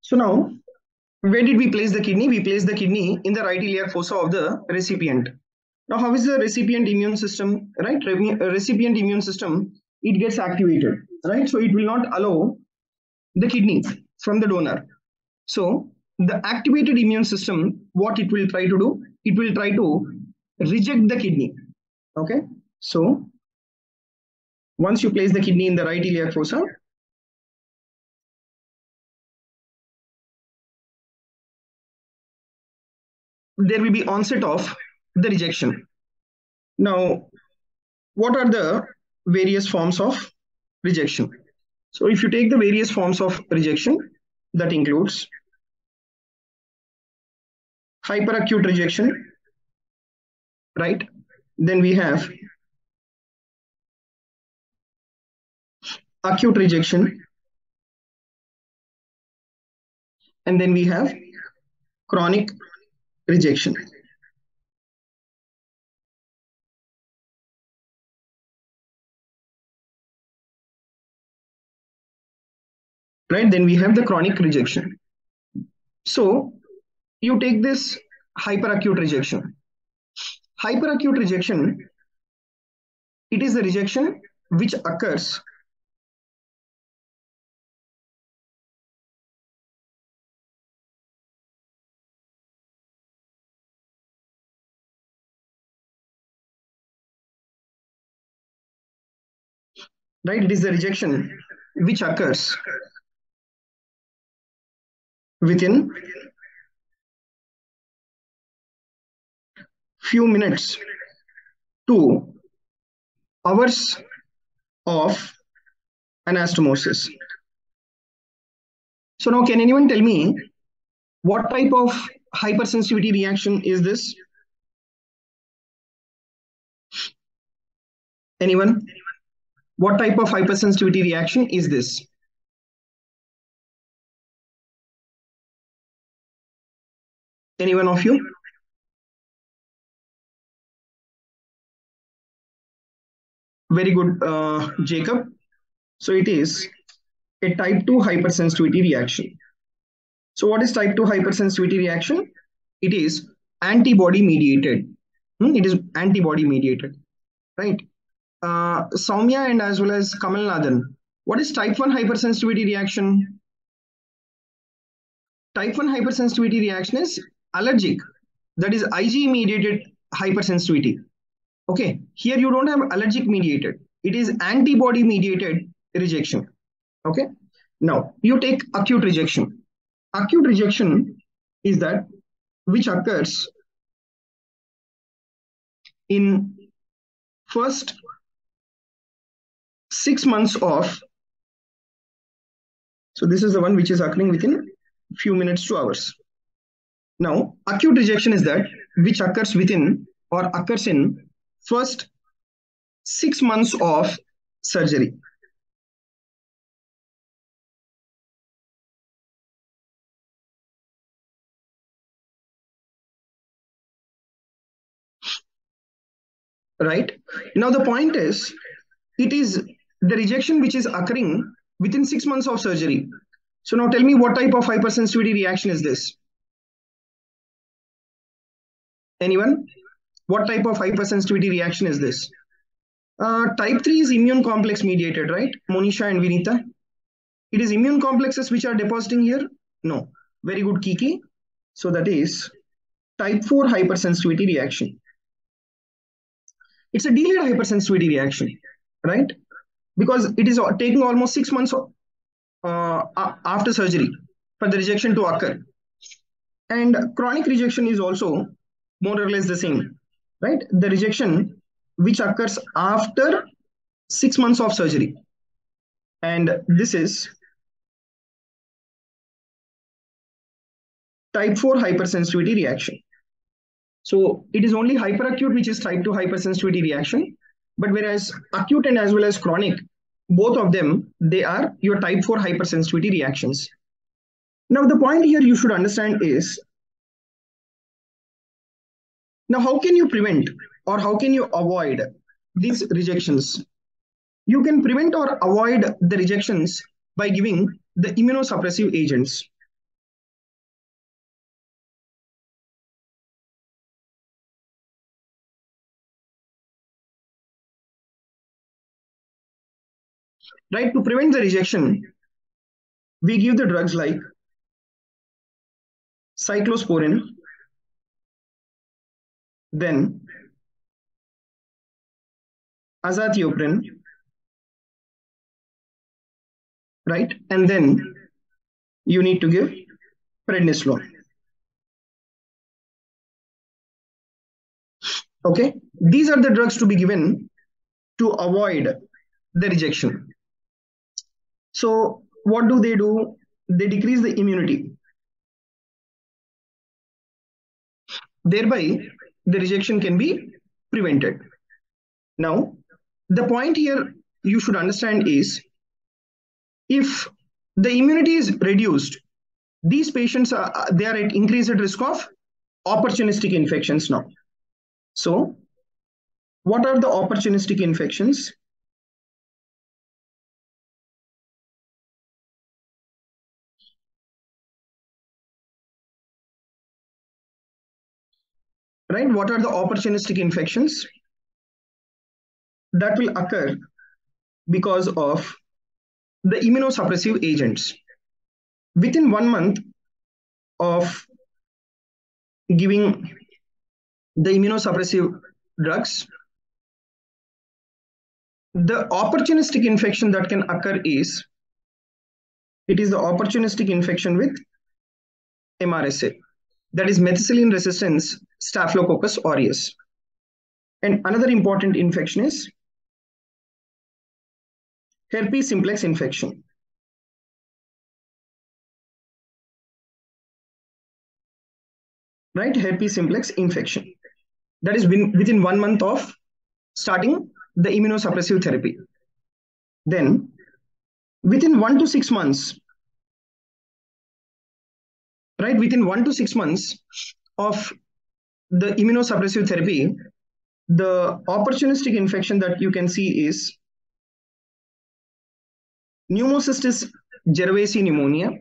So now, where did we place the kidney? We place the kidney in the right iliac fossa of the recipient. Now, how is the recipient immune system? Right, recipient immune system, it gets activated. Right, so it will not allow the kidney from the donor. So the activated immune system, what it will try to do? It will try to reject the kidney. Okay, so once you place the kidney in the right iliac fossa, there will be onset of the rejection. Now, what are the various forms of rejection? So if you take the various forms of rejection, that includes hyperacute rejection, right? Then we have acute rejection, and then we have chronic rejection. Right, then we have the chronic rejection. So you take this hyperacute rejection. Hyperacute rejection, it is the rejection which occurs right, it is the rejection which occurs within few minutes to hours of anastomosis. So now, can anyone tell me what type of hypersensitivity reaction is this? Anyone? What type of hypersensitivity reaction is this? Any one of you? Very good, Jacob. So it is a type 2 hypersensitivity reaction. So what is type 2 hypersensitivity reaction? It is antibody mediated. It is antibody mediated, right? Soumya and as well as Kamal Nathan. What is type 1 hypersensitivity reaction? Type 1 hypersensitivity reaction is allergic. That is IgE mediated hypersensitivity. Okay, here you don't have allergic mediated. It is antibody mediated rejection. Okay, now you take acute rejection. Acute rejection is that which occurs in first 6 months of, so this is the one which is occurring within few minutes to hours. Now, acute rejection is that which occurs within or occurs in first 6 months of surgery. Right? Now, the point is, it is the rejection which is occurring within 6 months of surgery. So now tell me what type of hypersensitivity reaction is this? Anyone? What type of hypersensitivity reaction is this? Type 3 is immune complex mediated, right? Monisha and Vinita. It is immune complexes which are depositing here? No. Very good, Kiki. So that is type 4 hypersensitivity reaction. It's a delayed hypersensitivity reaction, right? Because it is taking almost 6 months after surgery for the rejection to occur. And chronic rejection is also more or less the same, right? The rejection which occurs after 6 months of surgery. And this is type 4 hypersensitivity reaction. So it is only hyperacute which is type 2 hypersensitivity reaction, but whereas acute and as well as chronic, both of them, they are your type 4 hypersensitivity reactions. Now the point here you should understand is, now how can you prevent or how can you avoid these rejections? You can prevent or avoid the rejections by giving the immunosuppressive agents. right? To prevent the rejection, we give the drugs like cyclosporin, then azathioprine, right? And then you need to give prednisolone. Okay, these are the drugs to be given to avoid the rejection. So what do? They decrease the immunity. Thereby, the rejection can be prevented. Now, the point here you should understand is if the immunity is reduced, these patients they are at increased risk of opportunistic infections now. So, what are the opportunistic infections? Right? What are the opportunistic infections that will occur because of the immunosuppressive agents? Within 1 month of giving the immunosuppressive drugs, the opportunistic infection that can occur is it is the opportunistic infection with MRSA, that is methicillin resistance Staphylococcus aureus. And another important infection is herpes simplex infection. Right? Herpes simplex infection. That is within 1 month of starting the immunosuppressive therapy. Then, within 1 to 6 months, right? Within 1 to 6 months of the immunosuppressive therapy, the opportunistic infection that you can see is Pneumocystis cerevisiae pneumonia.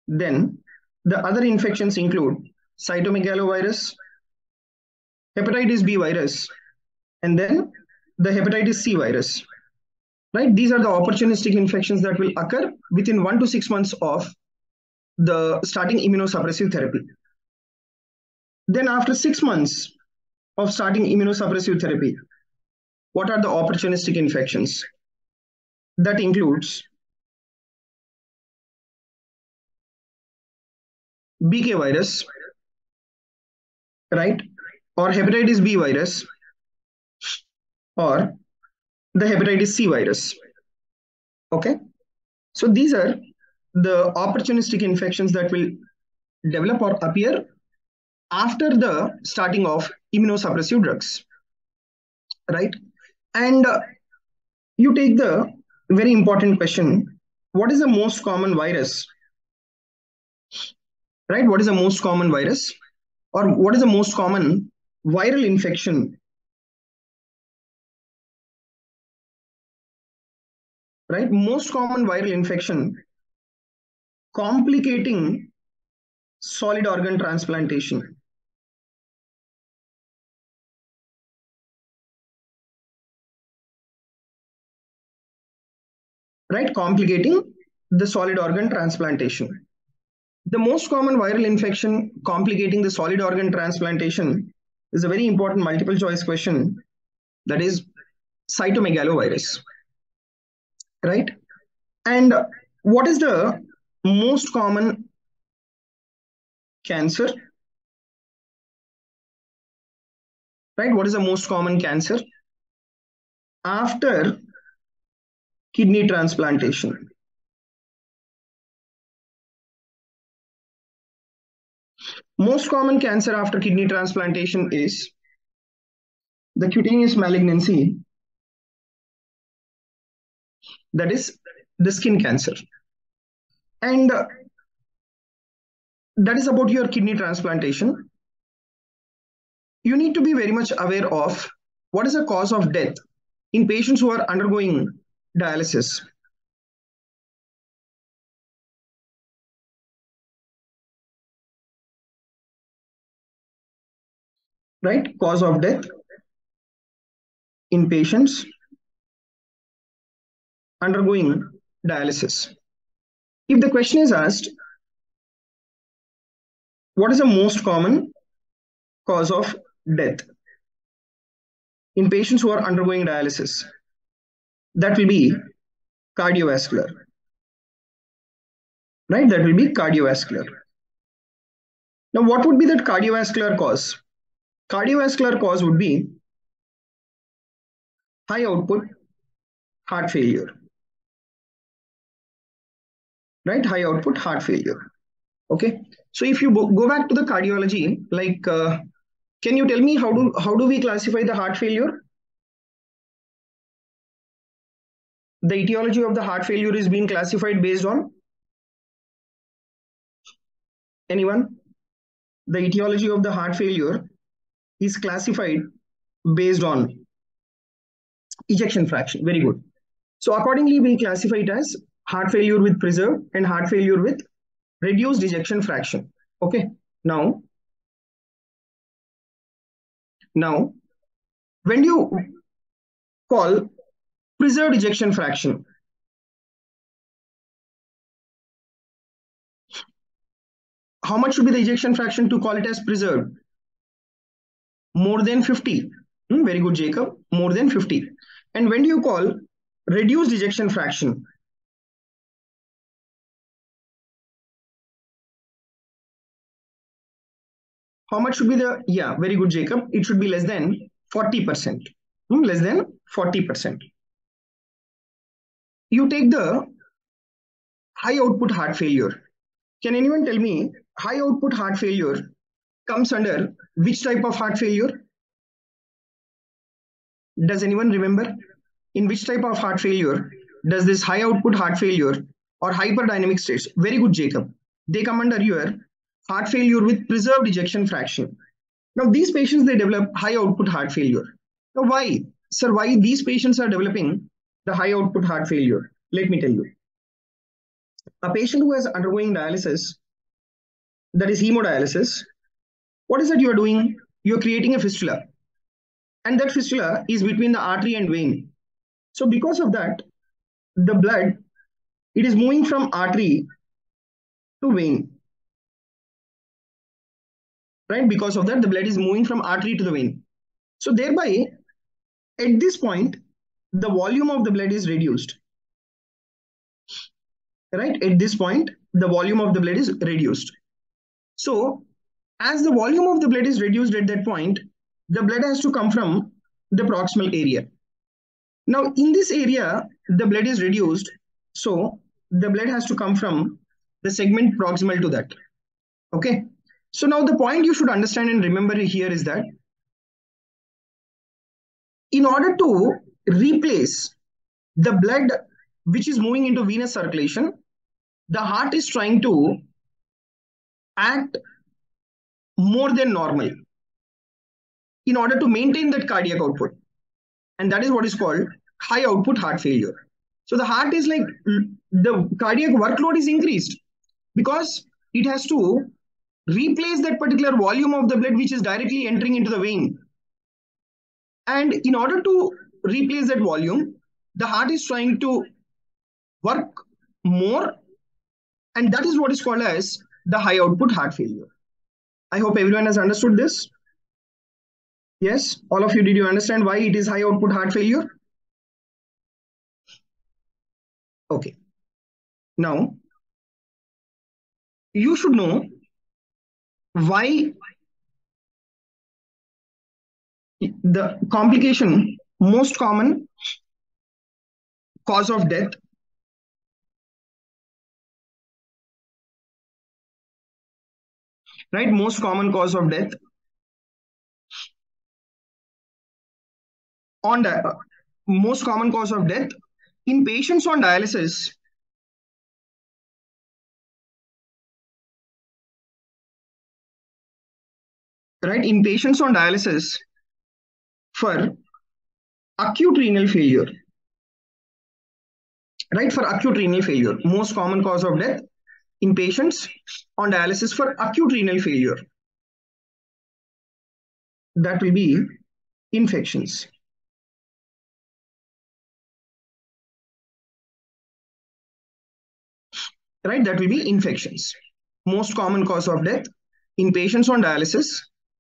Then the other infections include cytomegalovirus, hepatitis B virus, and then the hepatitis C virus. Right? These are the opportunistic infections that will occur within 1 to 6 months of the starting immunosuppressive therapy. Then after 6 months of starting immunosuppressive therapy, what are the opportunistic infections? That includes BK virus, right? Or hepatitis B virus, or the hepatitis C virus. Okay. So these are the opportunistic infections that will develop or appear after the starting of immunosuppressive drugs, right? And you take the very important question: what is the most common virus? Right? What is the most common virus, or what is the most common viral infection? Right? Most common viral infection complicating solid organ transplantation. Right? Complicating the solid organ transplantation. The most common viral infection complicating the solid organ transplantation is a very important multiple choice question, that is cytomegalovirus, right? And what is the most common cancer? Right? What is the most common cancer after kidney transplantation? Most common cancer after kidney transplantation is the cutaneous malignancy, that is the skin cancer. And that is about your kidney transplantation. You need to be very much aware of what is the cause of death in patients who are undergoing dialysis. Right? Cause of death in patients undergoing dialysis. If the question is asked, what is the most common cause of death in patients who are undergoing dialysis? That will be cardiovascular, right? That will be cardiovascular. Now, what would be that cardiovascular cause? Cardiovascular cause would be high output heart failure, right? High output heart failure. Okay. So if you go back to the cardiology, like, can you tell me how do we classify the heart failure? The etiology of the heart failure is being classified based on anyone? The etiology of the heart failure is classified based on ejection fraction. Very good. So accordingly, we classify it as heart failure with preserved and heart failure with reduced ejection fraction. Okay. Now, when you call preserved ejection fraction, how much should be the ejection fraction to call it as preserved? More than 50. Very good, Jacob. More than 50. And when do you call reduced ejection fraction? How much should be the, yeah, very good, Jacob. It should be less than 40%. Less than 40%. You take the high output heart failure. Can anyone tell me high output heart failure comes under which type of heart failure? Does anyone remember? In which type of heart failure does this high output heart failure or hyperdynamic states? Very good, Jacob. They come under your heart failure with preserved ejection fraction. Now, these patients, they develop high output heart failure. Now, why? Sir, why these patients are developing the high output heart failure? Let me tell you. A patient who is undergoing dialysis, that is hemodialysis, what is that you are doing? You are creating a fistula. And that fistula is between the artery and vein. So because of that, the blood, it is moving from artery to vein. Right? Because of that, the blood is moving from artery to the vein. So thereby, at this point, the volume of the blood is reduced. Right? At this point, the volume of the blood is reduced. So as the volume of the blood is reduced at that point, the blood has to come from the proximal area. Now, in this area, the blood is reduced. So the blood has to come from the segment proximal to that. Okay. So now the point you should understand and remember here is that in order to replace the blood which is moving into venous circulation, the heart is trying to act more than normal in order to maintain that cardiac output. And that is what is called high output heart failure. So the heart is like, the cardiac workload is increased because it has to replace that particular volume of the blood which is directly entering into the vein. And in order to replace that volume, the heart is trying to work more. And that is what is called as the high output heart failure. I hope everyone has understood this. Yes, all of you, did you understand why it is high output heart failure? Okay. Now, you should know why the complication, most common cause of death, right? Most common cause of death on most common cause of death in patients on dialysis. Right, in patients on dialysis for acute renal failure. Right, for acute renal failure, most common cause of death in patients on dialysis for acute renal failure. That will be infections. right? That will be infections. Most common cause of death in patients on dialysis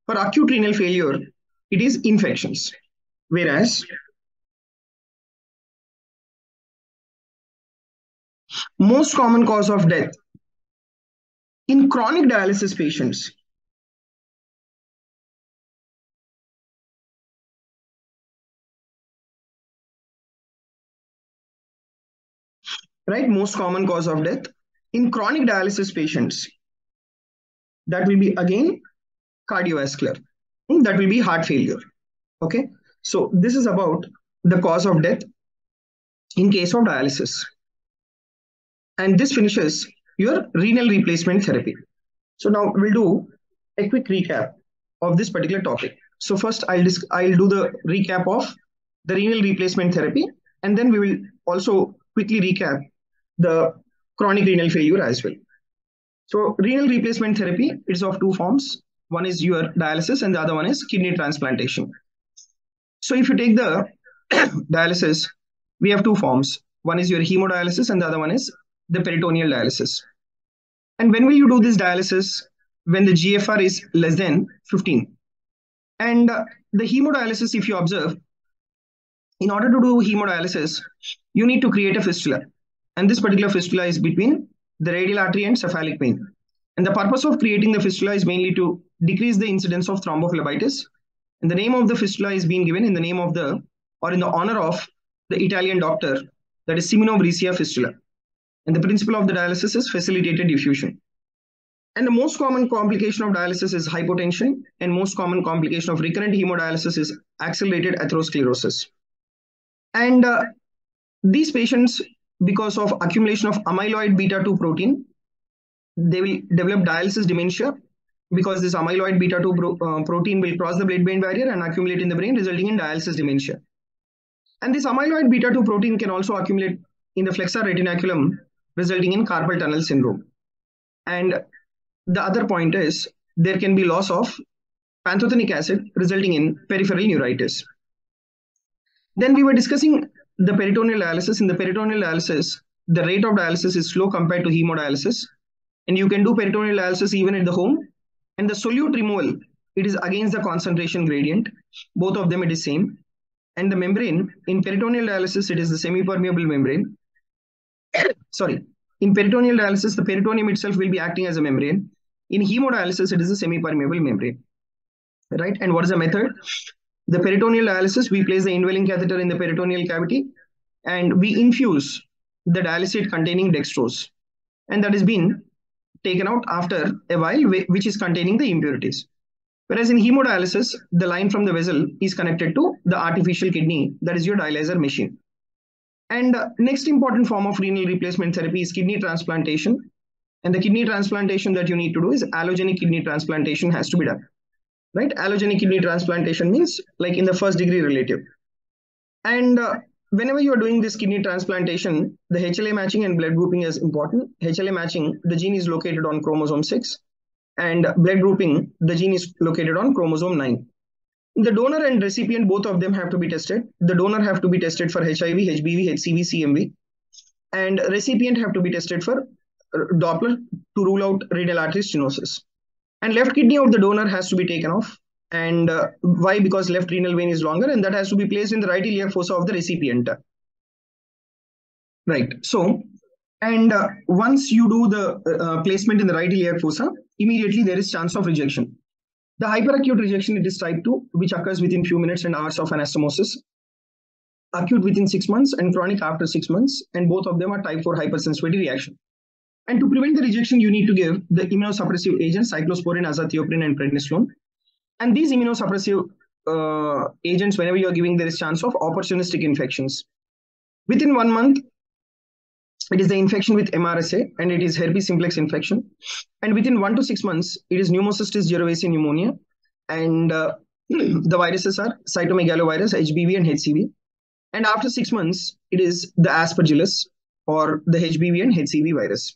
for acute renal failure, it is infections. Whereas most common cause of death in chronic dialysis patients, right? Most common cause of death in chronic dialysis patients, that will be again cardiovascular. That will be heart failure. Okay. So this is about the cause of death in case of dialysis. And this finishes your renal replacement therapy. So now we'll do a quick recap of this particular topic. So first I'll do the recap of the renal replacement therapy, and then we will also quickly recap the chronic renal failure as well. So renal replacement therapy is of two forms. One is your dialysis and the other one is kidney transplantation. So if you take the dialysis, we have two forms. One is your hemodialysis and the other one is the peritoneal dialysis. And when will you do this dialysis? When the GFR is less than 15. And the hemodialysis, if you observe, in order to do hemodialysis, you need to create a fistula. And this particular fistula is between the radial artery and cephalic vein. And the purpose of creating the fistula is mainly to decrease the incidence of thrombophlebitis. And the name of the fistula is being given in the name of the, or in the honor of the Italian doctor, that is Simino Brisia fistula. And the principle of the dialysis is facilitated diffusion. And the most common complication of dialysis is hypotension, and most common complication of recurrent hemodialysis is accelerated atherosclerosis. And these patients, because of accumulation of amyloid beta 2 protein, they will develop dialysis dementia, because this amyloid beta 2 protein will cross the blood-brain barrier and accumulate in the brain, resulting in dialysis dementia. And this amyloid beta 2 protein can also accumulate in the flexor retinaculum, resulting in carpal tunnel syndrome. And the other point is there can be loss of pantothenic acid, resulting in peripheral neuritis. Then we were discussing the peritoneal dialysis. In the peritoneal dialysis, the rate of dialysis is slow compared to hemodialysis. And you can do peritoneal dialysis even at the home. And the solute removal, it is against the concentration gradient. Both of them, it is same. And the membrane, in peritoneal dialysis, it is the semi-permeable membrane. Sorry, in peritoneal dialysis, the peritoneum itself will be acting as a membrane. In hemodialysis, it is a semi-permeable membrane. Right? And what is the method? The peritoneal dialysis, we place the indwelling catheter in the peritoneal cavity and we infuse the dialysate containing dextrose. And that is being taken out after a while, which is containing the impurities. Whereas in hemodialysis, the line from the vessel is connected to the artificial kidney, that is your dialyzer machine. And next important form of renal replacement therapy is kidney transplantation. And the kidney transplantation that you need to do is allogenic kidney transplantation has to be done. Right? Allogenic kidney transplantation means like in the first degree relative. And whenever you are doing this kidney transplantation, the HLA matching and blood grouping is important. HLA matching, the gene is located on chromosome 6. And blood grouping, the gene is located on chromosome 9. The donor and recipient, both of them have to be tested. The donor have to be tested for HIV, HBV, HCV, CMV. And recipient have to be tested for Doppler to rule out renal artery stenosis. And left kidney of the donor has to be taken off. And why? Because left renal vein is longer and that has to be placed in the right iliac fossa of the recipient. Right. So, and once you do the placement in the right iliac fossa, immediately there is chance of rejection. The hyperacute rejection, it is type 2, which occurs within few minutes and hours of anastomosis. Acute within 6 months and chronic after 6 months. And both of them are type 4 hypersensitivity reaction. And to prevent the rejection, you need to give the immunosuppressive agents, cyclosporin, azathioprine, and prednisolone. And these immunosuppressive agents, whenever you are giving, there is chance of opportunistic infections. Within 1 month, it is the infection with MRSA, and it is herpes simplex infection. And within 1 to 6 months, it is pneumocystis jirovecii pneumonia. And the viruses are cytomegalovirus, HBV, and HCV. And after 6 months, it is the aspergillus or the HBV and HCV virus.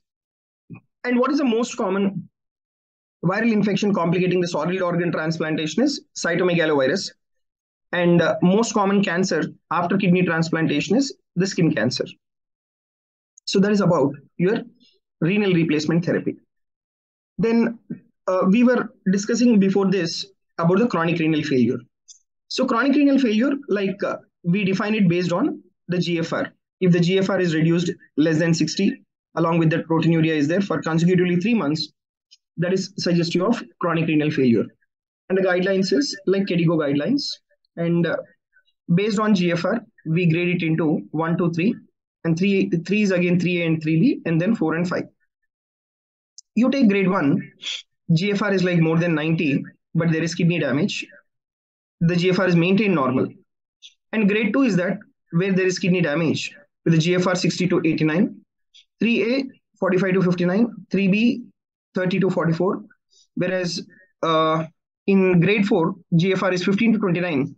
And what is the most common viral infection complicating the solid organ transplantation is cytomegalovirus. And most common cancer after kidney transplantation is the skin cancer. So that is about your renal replacement therapy. Then we were discussing before this about the chronic renal failure. So chronic renal failure, we define it based on the GFR. If the GFR is reduced less than 60, along with that proteinuria is there for consecutively 3 months, that is suggestive of chronic renal failure. And the guidelines is like KDIGO guidelines. And based on GFR, we grade it into 1, 2, 3. And 3 is again 3A and 3B, and then 4 and 5. You take grade 1, GFR is like more than 90, but there is kidney damage. The GFR is maintained normal. And grade 2 is that where there is kidney damage with the GFR 60 to 89, 3A 45 to 59, 3B 30 to 44, whereas in grade 4, GFR is 15 to 29,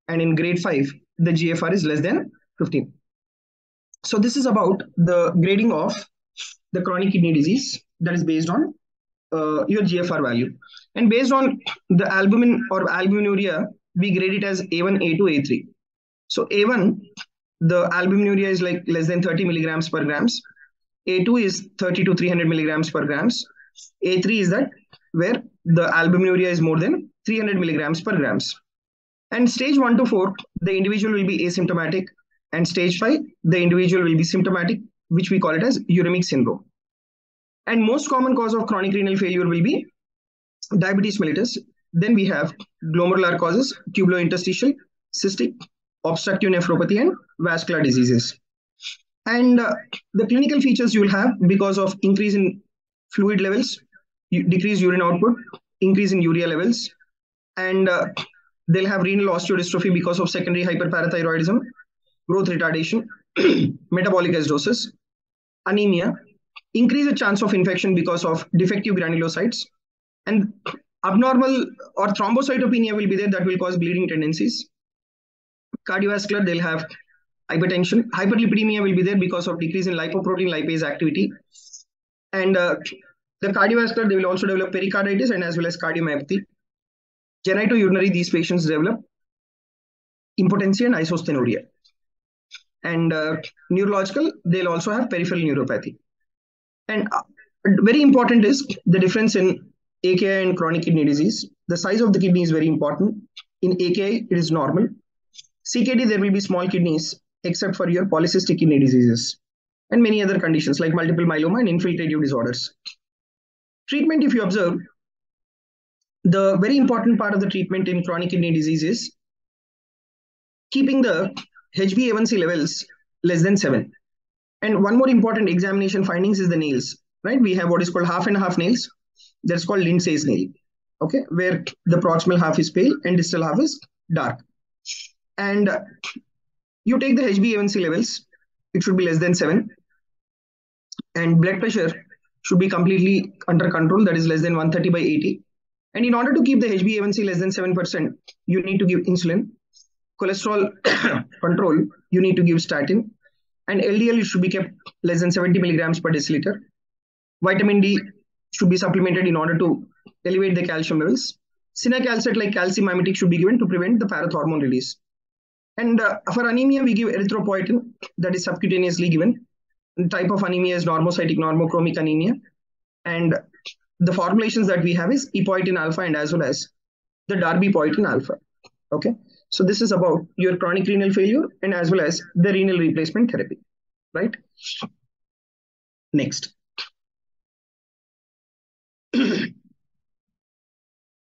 and in grade 5, the GFR is less than 15. So this is about the grading of the chronic kidney disease that is based on your GFR value. And based on the albumin or albuminuria, we grade it as A1, A2, A3. So A1, the albuminuria is like less than 30 milligrams per grams. A2 is 30 to 300 milligrams per grams. A3 is that where the albuminuria is more than 300 milligrams per grams. And stage 1 to 4, the individual will be asymptomatic. And stage 5, the individual will be symptomatic, which we call it as uremic syndrome. And most common cause of chronic renal failure will be diabetes mellitus. Then we have glomerular causes, tubulointerstitial, cystic, obstructive nephropathy, and vascular diseases. And the clinical features you will have because of increase in fluid levels, decreased urine output, increase in urea levels, and they'll have renal osteodystrophy because of secondary hyperparathyroidism, growth retardation, metabolic acidosis, anemia, increased chance of infection because of defective granulocytes, and abnormal or thrombocytopenia will be there that will cause bleeding tendencies. Cardiovascular, they'll have hypertension. Hyperlipidemia will be there because of decrease in lipoprotein lipase activity. And the cardiovascular, they will also develop pericarditis and as well as cardiomyopathy. Genitourinary, these patients develop impotency and isostenuria. And neurological, they'll also have peripheral neuropathy. And very important is the difference in AKI and chronic kidney disease. The size of the kidney is very important. In AKI, it is normal. CKD, there will be small kidneys, except for your polycystic kidney diseases and many other conditions like multiple myeloma and infiltrative disorders. Treatment, if you observe, the very important part of the treatment in chronic kidney disease is keeping the HbA1c levels less than 7. And one more important examination findings is the nails, right? We have what is called half and half nails. That's called Lindsay's nail, okay, where the proximal half is pale and distal half is dark. And you take the HbA1c levels, it should be less than 7. And blood pressure should be completely under control, that is less than 130 by 80. And in order to keep the HbA1c less than 7%, you need to give insulin. Cholesterol control, you need to give statin. And LDL should be kept less than 70 milligrams per deciliter. Vitamin D should be supplemented in order to elevate the calcium levels. Cinacalcet like calcium mimetic should be given to prevent the parathormone release. And for anemia, we give erythropoietin that is subcutaneously given. The type of anemia is normocytic normochromic anemia. And the formulations that we have is epoetin alpha and as well as the darbepoetin alpha. Okay. So this is about your chronic renal failure and as well as the renal replacement therapy, right? Next. We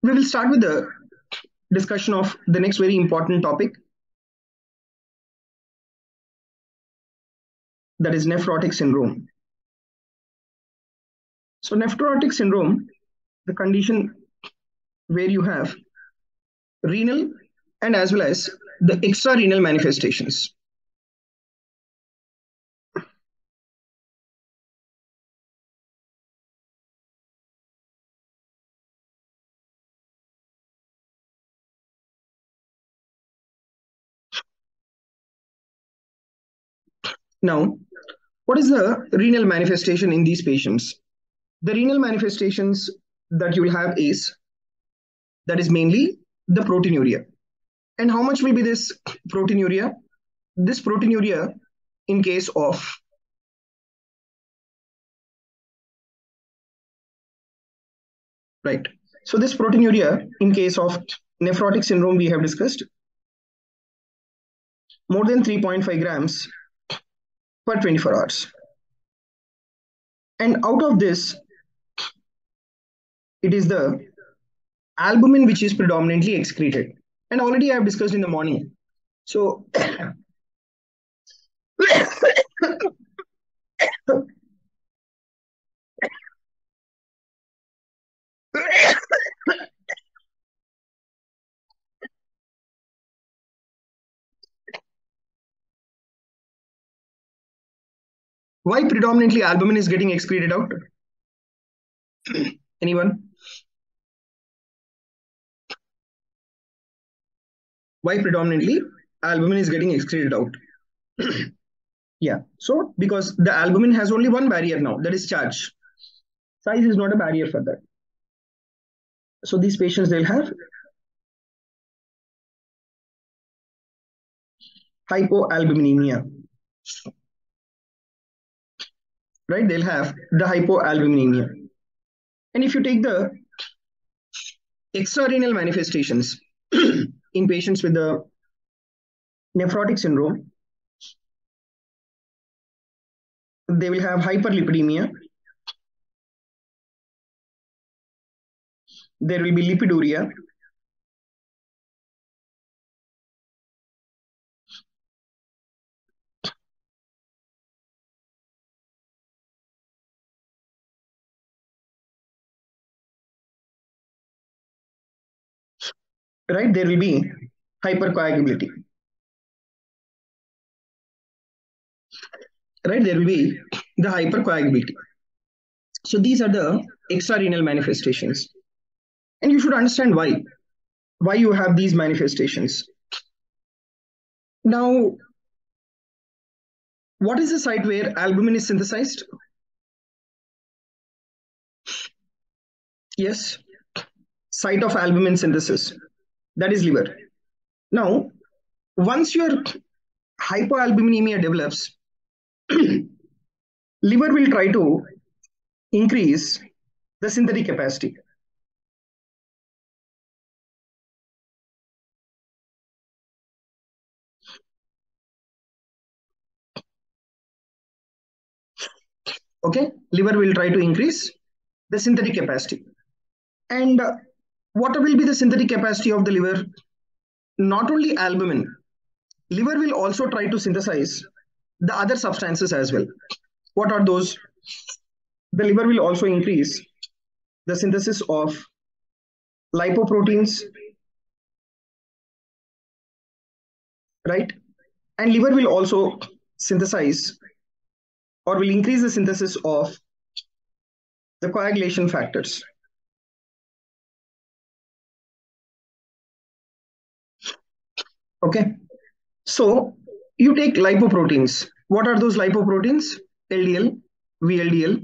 will start with the discussion of the next very important topic, that is nephrotic syndrome. So nephrotic syndrome, the condition where you have renal and as well as the extrarenal manifestations. Now, what is the renal manifestation in these patients? The renal manifestations that you will have is, that is mainly the proteinuria. And how much will be this proteinuria? This proteinuria, in case of right? So this proteinuria in case of nephrotic syndrome we have discussed more than 3.5 grams per 24 hours. And out of this, it is the albumin which is predominantly excreted. And already I have discussed in the morning. So why predominantly albumin is getting excreted out? Anyone? Why predominantly albumin is getting excreted out? Yeah, so because the albumin has only one barrier now, that is charge. Size is not a barrier for that. So these patients, they'll have hypoalbuminemia, right? They'll have the hypoalbuminemia. And if you take the extrarenal manifestations in patients with the nephrotic syndrome, they will have hyperlipidemia. There will be lipiduria. Right? There will be hypercoagulability. Right? There will be the hypercoagulability. So these are the extrarenal manifestations. And you should understand why you have these manifestations. Now, what is the site where albumin is synthesized? Yes, site of albumin synthesis, that is liver. Now, once your hypoalbuminemia develops, liver will try to increase the synthetic capacity. Okay, liver will try to increase the synthetic capacity. And what will be the synthetic capacity of the liver? Not only albumin, liver will also try to synthesize the other substances as well. What are those? The liver will also increase the synthesis of lipoproteins, right? And liver will also synthesize or will increase the synthesis of the coagulation factors. Okay, so you take lipoproteins. What are those lipoproteins? LDL, VLDL.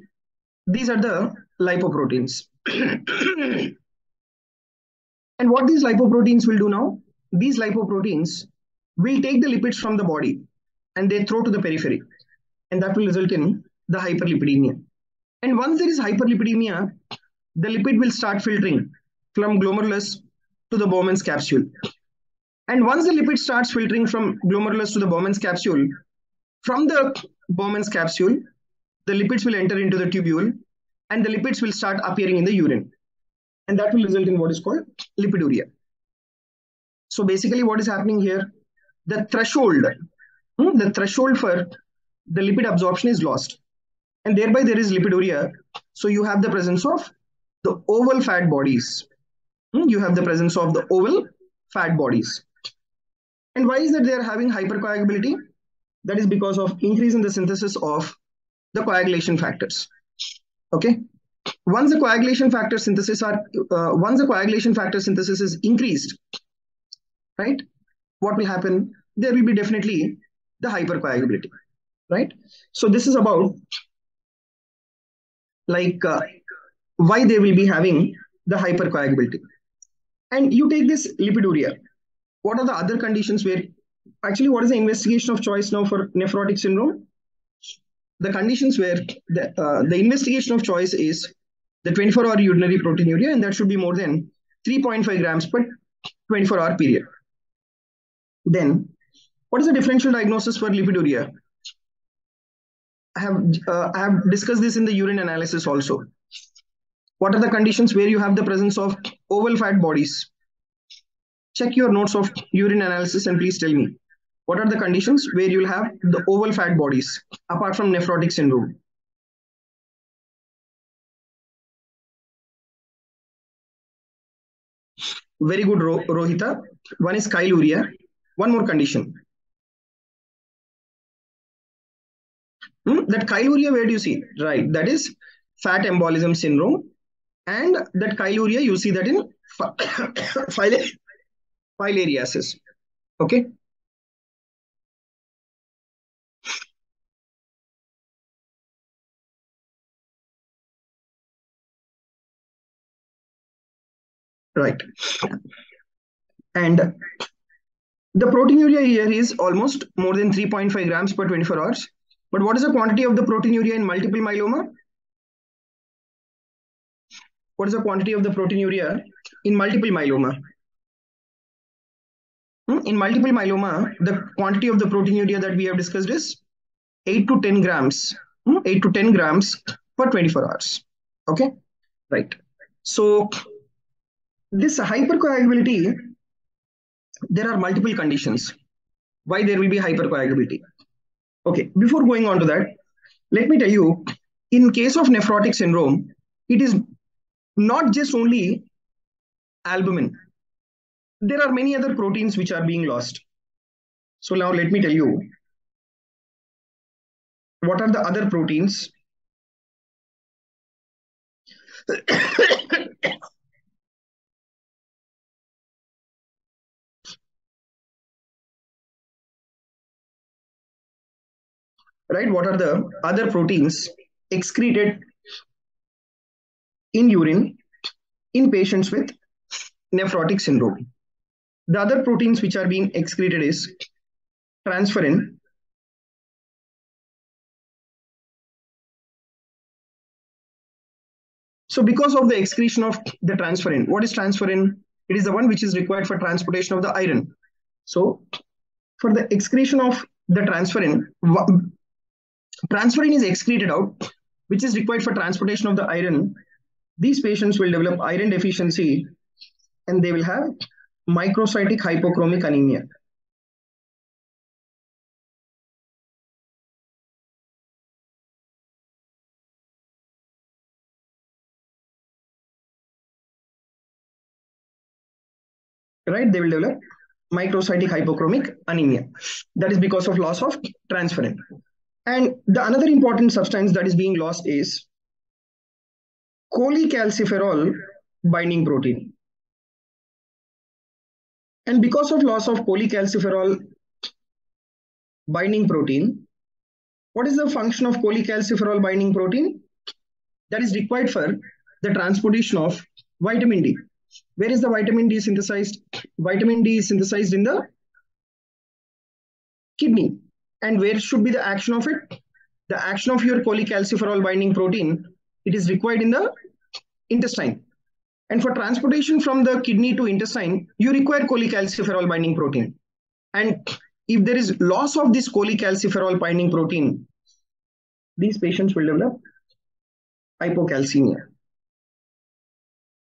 These are the lipoproteins. And what these lipoproteins will do now? These lipoproteins will take the lipids from the body and they throw to the periphery. And that will result in the hyperlipidemia. And once there is hyperlipidemia, the lipid will start filtering from glomerulus to the Bowman's capsule. And once the lipid starts filtering from glomerulus to the Bowman's capsule, from the Bowman's capsule, the lipids will enter into the tubule and the lipids will start appearing in the urine. And that will result in what is called lipiduria. So basically what is happening here, the threshold for the lipid absorption is lost. And thereby there is lipiduria. So you have the presence of the oval fat bodies. You have the presence of the oval fat bodies. And why is that they are having hypercoagulability? That is because of increase in the synthesis of the coagulation factors. Okay. Once the coagulation factor synthesis is increased, right? What will happen? There will be definitely the hypercoagulability, right? So this is about why they will be having the hypercoagulability. And you take this lipiduria. What are the other conditions where actually what is the investigation of choice now for nephrotic syndrome? The conditions where the investigation of choice is the 24-hour urinary proteinuria, and that should be more than 3.5 grams per 24-hour period. Then, what is the differential diagnosis for lipiduria? I have discussed this in the urine analysis also. What are the conditions where you have the presence of oval fat bodies? Check your notes of urine analysis and please tell me, what are the conditions where you'll have the oval fat bodies apart from nephrotic syndrome? Very good, Rohita. One is chyluria. One more condition. That chyluria, where do you see? Right, that is fat embolism syndrome. And that chyluria, you see that in filariasis. Okay. Right. And the proteinuria here is almost more than 3.5 grams per 24 hours. But what is the quantity of the proteinuria in multiple myeloma? What is the quantity of the proteinuria in multiple myeloma? In multiple myeloma, the quantity of the proteinuria that we have discussed is 8 to 10 grams. 8 to 10 grams per 24 hours. Okay, right. So this hypercoagulability, there are multiple conditions why there will be hypercoagulability. Okay, before going on to that, let me tell you, in case of nephrotic syndrome, it is not just only albumin. There are many other proteins which are being lost. So now let me tell you, what are the other proteins? Right, what are the other proteins excreted in urine in patients with nephrotic syndrome? The other proteins which are being excreted is transferrin, so because of the excretion of the transferrin, what is transferrin? It is the one which is required for transportation of the iron. So for the excretion of the transferrin is excreted out, which is required for transportation of the iron. These patients will develop iron deficiency and they will have microcytic hypochromic anemia. Right, they will develop microcytic hypochromic anemia. That is because of loss of transferrin. And the another important substance that is being lost is cholecalciferol binding protein. And because of loss of cholecalciferol binding protein, what is the function of cholecalciferol binding protein? That is required for the transportation of vitamin D. Where is the vitamin D synthesized? Vitamin D is synthesized in the kidney. And where should be the action of it? The action of your cholecalciferol binding protein, it is required in the intestine. And for transportation from the kidney to intestine, you require cholecalciferol binding protein. And if there is loss of this cholecalciferol binding protein, these patients will develop hypocalcemia.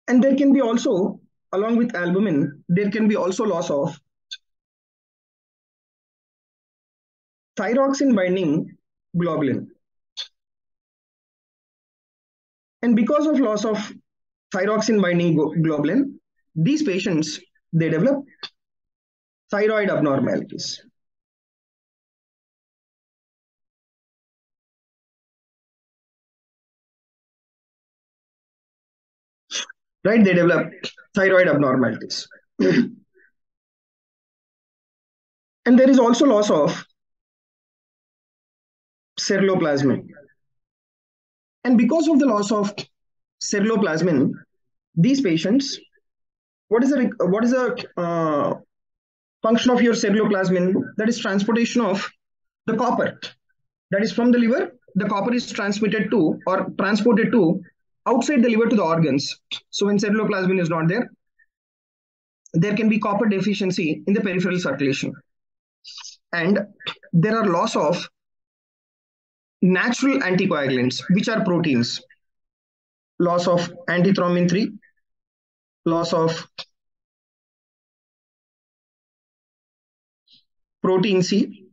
And there can be also, along with albumin, there can be also loss of thyroxine binding globulin. And because of loss of thyroxine binding globulin, these patients, they develop thyroid abnormalities. Right, they develop thyroid abnormalities. And there is also loss of ceruloplasmin. And because of the loss of ceruloplasmin, these patients, what is the function of your ceruloplasmin? That is transportation of the copper. That is from the liver, the copper is transmitted to or transported to outside the liver to the organs. So when ceruloplasmin is not there, there can be copper deficiency in the peripheral circulation. And there are loss of natural anticoagulants, which are proteins. Loss of antithrombin 3, loss of protein C,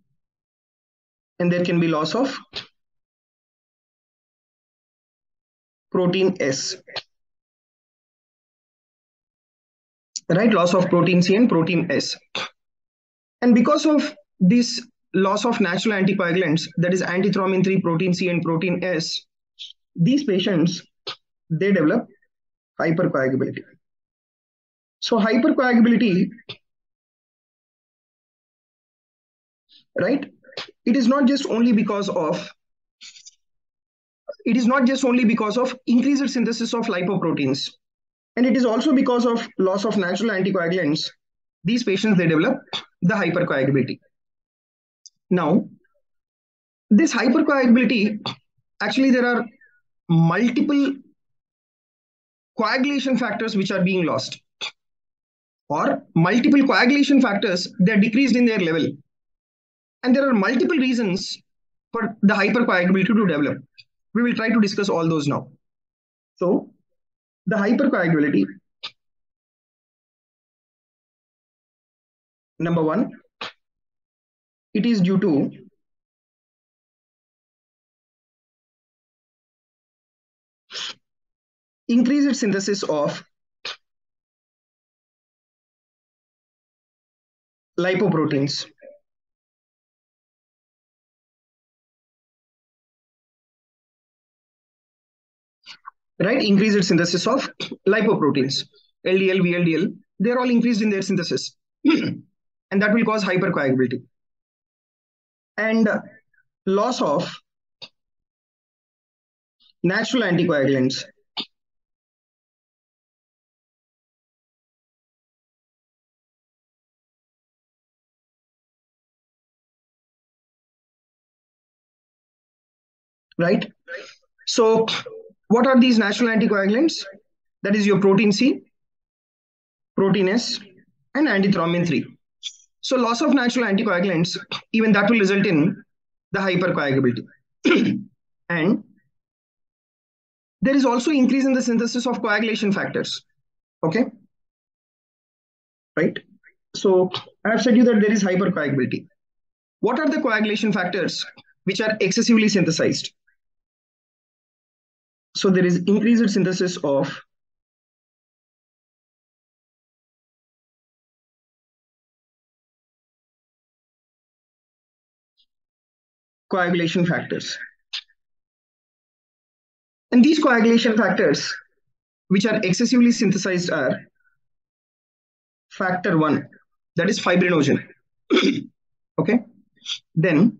and there can be loss of protein S. Right? Loss of protein C and protein S. And because of this loss of natural anticoagulants, that is antithrombin 3, protein C, and protein S, these patients, they develop hypercoagulability. So hypercoagulability, right? It is not just only because of increased synthesis of lipoproteins, and it is also because of loss of natural anticoagulants. These patients, they develop the hypercoagulability. Now, this hypercoagulability, actually there are multiple coagulation factors which are being lost, or multiple coagulation factors, they are decreased in their level. And there are multiple reasons for the hypercoagulability to develop. We will try to discuss all those now. So, the hypercoagulability, number one, it is due to increased synthesis of lipoproteins. Right? Increased synthesis of lipoproteins. LDL, VLDL, they're all increased in their synthesis. And that will cause hypercoagulability. And loss of natural anticoagulants. Right? So, what are these natural anticoagulants? That is your protein C, protein S, and antithrombin 3. So, loss of natural anticoagulants, even that will result in the hypercoagulability. And there is also increase in the synthesis of coagulation factors. Okay? Right? So, I have said you that there is hypercoagulability. What are the coagulation factors which are excessively synthesized? So there is increased synthesis of coagulation factors. And these coagulation factors which are excessively synthesized are factor 1, that is fibrinogen. Okay. Then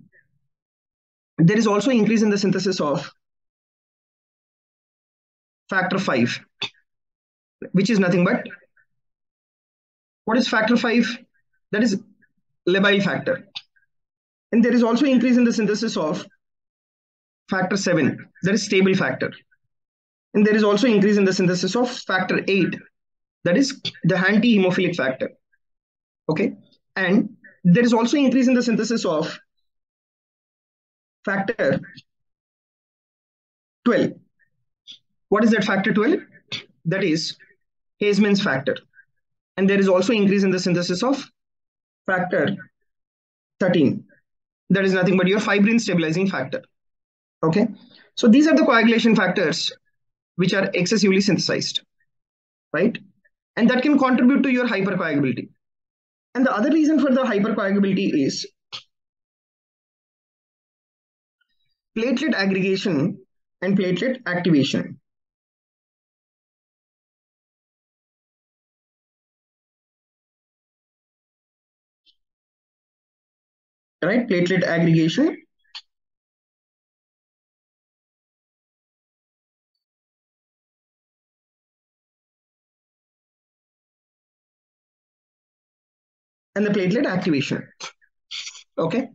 there is also increase in the synthesis of factor 5, which is nothing but, what is factor 5? That is labile factor. And there is also increase in the synthesis of factor 7, that is stable factor. And there is also increase in the synthesis of factor 8, that is the anti-hemophilic factor. Okay. And there is also increase in the synthesis of factor 12. What is that factor 12? That is Haseman's factor. And there is also increase in the synthesis of factor 13. That is nothing but your fibrin stabilizing factor. Okay. So these are the coagulation factors which are excessively synthesized, right? And that can contribute to your hypercoagulability. And the other reason for the hypercoagulability is platelet aggregation and platelet activation. Right? Platelet aggregation and the platelet activation. Okay.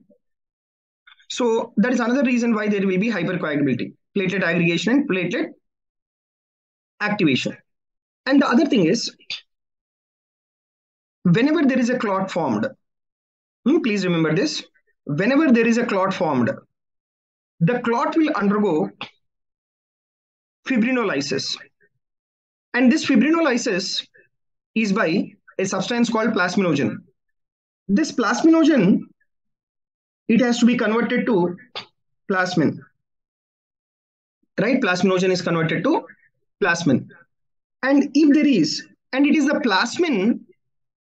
So that is another reason why there will be hypercoagulability, platelet aggregation and platelet activation. And the other thing is, whenever there is a clot formed, please remember this, whenever there is a clot formed, the clot will undergo fibrinolysis. And this fibrinolysis is by a substance called plasminogen. This plasminogen, it has to be converted to plasmin. Right? Plasminogen is converted to plasmin. And if there is, and it is the plasmin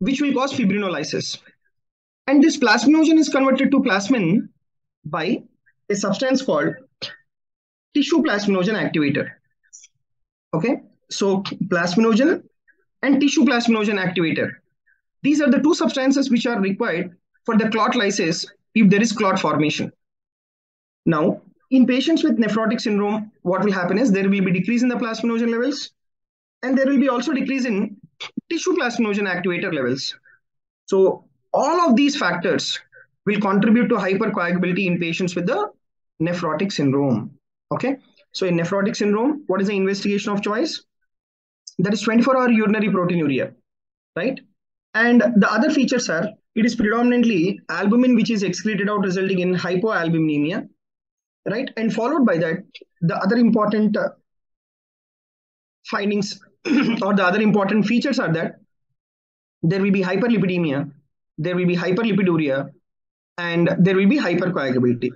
which will cause fibrinolysis. And this plasminogen is converted to plasmin by a substance called tissue plasminogen activator. Okay, so plasminogen and tissue plasminogen activator. These are the two substances which are required for the clot lysis if there is clot formation. Now, in patients with nephrotic syndrome, what will happen is there will be decrease in the plasminogen levels, and there will be also decrease in tissue plasminogen activator levels. So all of these factors will contribute to hypercoagulability in patients with the nephrotic syndrome. Okay, so in nephrotic syndrome, what is the investigation of choice? That is 24-hour urinary proteinuria, right? And the other features are, it is predominantly albumin which is excreted out, resulting in hypoalbuminemia, right? And followed by that, the other important findings or the other important features are that there will be hyperlipidemia, there will be hyperlipiduria, and there will be hypercoagulability,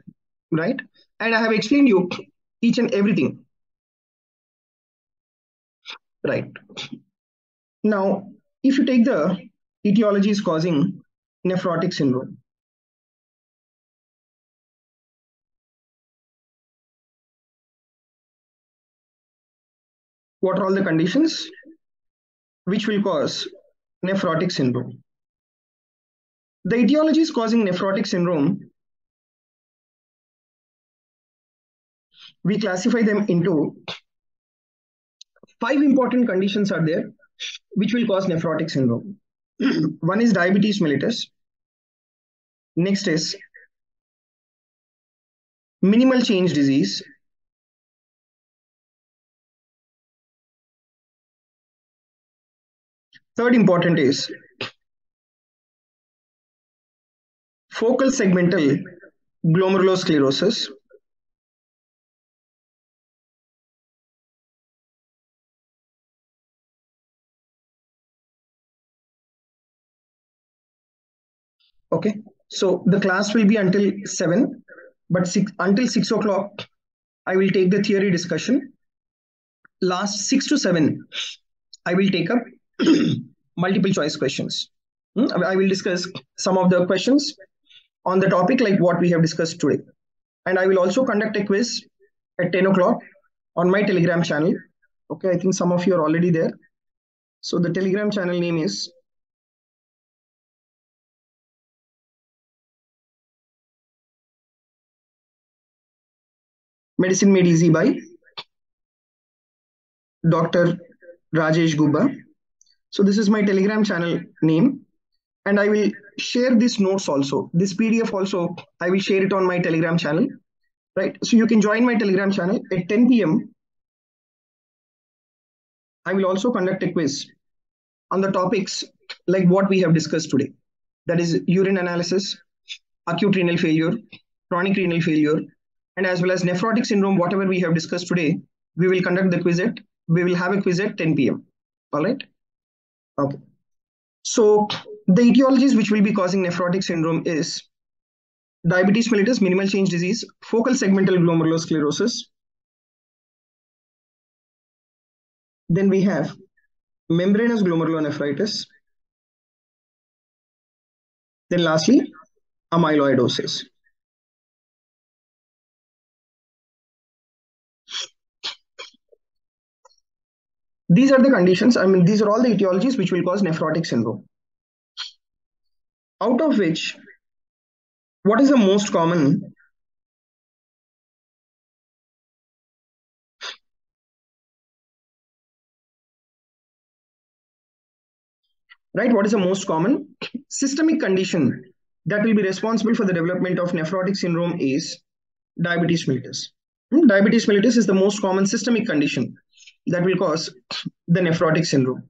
right? And I have explained you each and everything, right? Now, if you take the etiologies causing nephrotic syndrome, what are all the conditions which will cause nephrotic syndrome? The etiologies causing nephrotic syndrome, we classify them into 5 important conditions are there which will cause nephrotic syndrome. One is diabetes mellitus. Next is minimal change disease. Third important is focal segmental glomerulosclerosis. Okay, so the class will be until 7, but until 6 o'clock, I will take the theory discussion. Last 6 to 7, I will take up multiple choice questions. I will discuss some of the questions on the topic like what we have discussed today. And I will also conduct a quiz at 10 o'clock on my Telegram channel. Okay, I think some of you are already there. So the Telegram channel name is Medicine Made Easy by Dr. Rajesh Gubba. So this is my Telegram channel name, and I will share these notes also. This PDF also, I will share it on my Telegram channel, right? So you can join my Telegram channel at 10 p.m. I will also conduct a quiz on the topics like what we have discussed today. That is urine analysis, acute renal failure, chronic renal failure, and as well as nephrotic syndrome, whatever we have discussed today, we will conduct the quiz we will have a quiz at 10 p.m. All right. Okay. So the etiologies which will be causing nephrotic syndrome is diabetes mellitus, minimal change disease, focal segmental glomerulosclerosis. Then we have membranous glomerulonephritis. Then lastly, amyloidosis. These are the conditions, these are all the etiologies which will cause nephrotic syndrome. Out of which, what is the most common? Right, what is the most common systemic condition that will be responsible for the development of nephrotic syndrome is diabetes mellitus. Diabetes mellitus is the most common systemic condition. that will cause the nephrotic syndrome.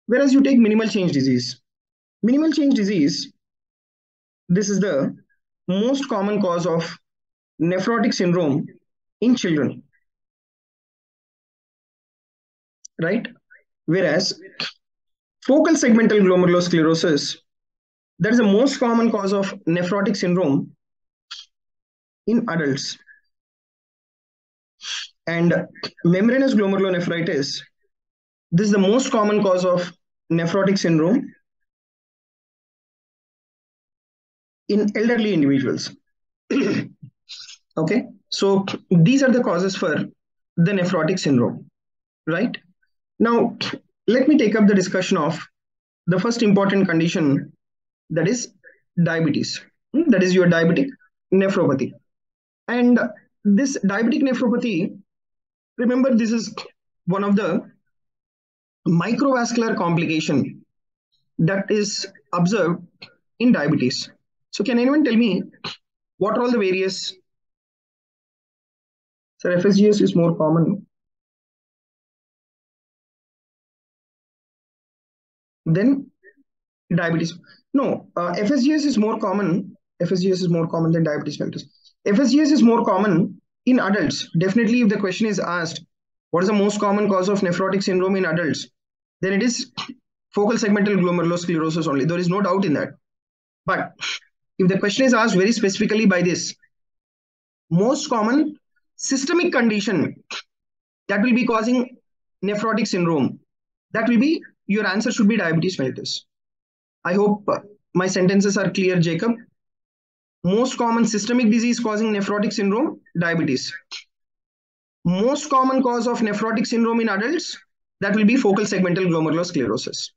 Whereas you take minimal change disease. Minimal change disease, this is the most common cause of nephrotic syndrome in children, right? Whereas focal segmental glomerulosclerosis, that is the most common cause of nephrotic syndrome in adults. And membranous glomerulonephritis, this is the most common cause of nephrotic syndrome in elderly individuals. Okay, so these are the causes for the nephrotic syndrome, right? Now, let me take up the discussion of the first important condition, that is diabetes. That is your diabetic nephropathy. And this diabetic nephropathy, remember, this is one of the microvascular complication that is observed in diabetes. So can anyone tell me what are all the various? So FSGS is more common than diabetes. No, FSGS is more common. FSGS is more common than diabetes mellitus. FSGS is more common in adults. Definitely, if the question is asked, what is the most common cause of nephrotic syndrome in adults? Then it is focal segmental glomerulosclerosis only. There is no doubt in that. But if the question is asked very specifically by this, most common systemic condition that will be causing nephrotic syndrome, that will be, your answer should be diabetes mellitus. I hope my sentences are clear, Jacob. Most common systemic disease causing nephrotic syndrome, diabetes. Most common cause of nephrotic syndrome in adults, that will be focal segmental glomerulosclerosis.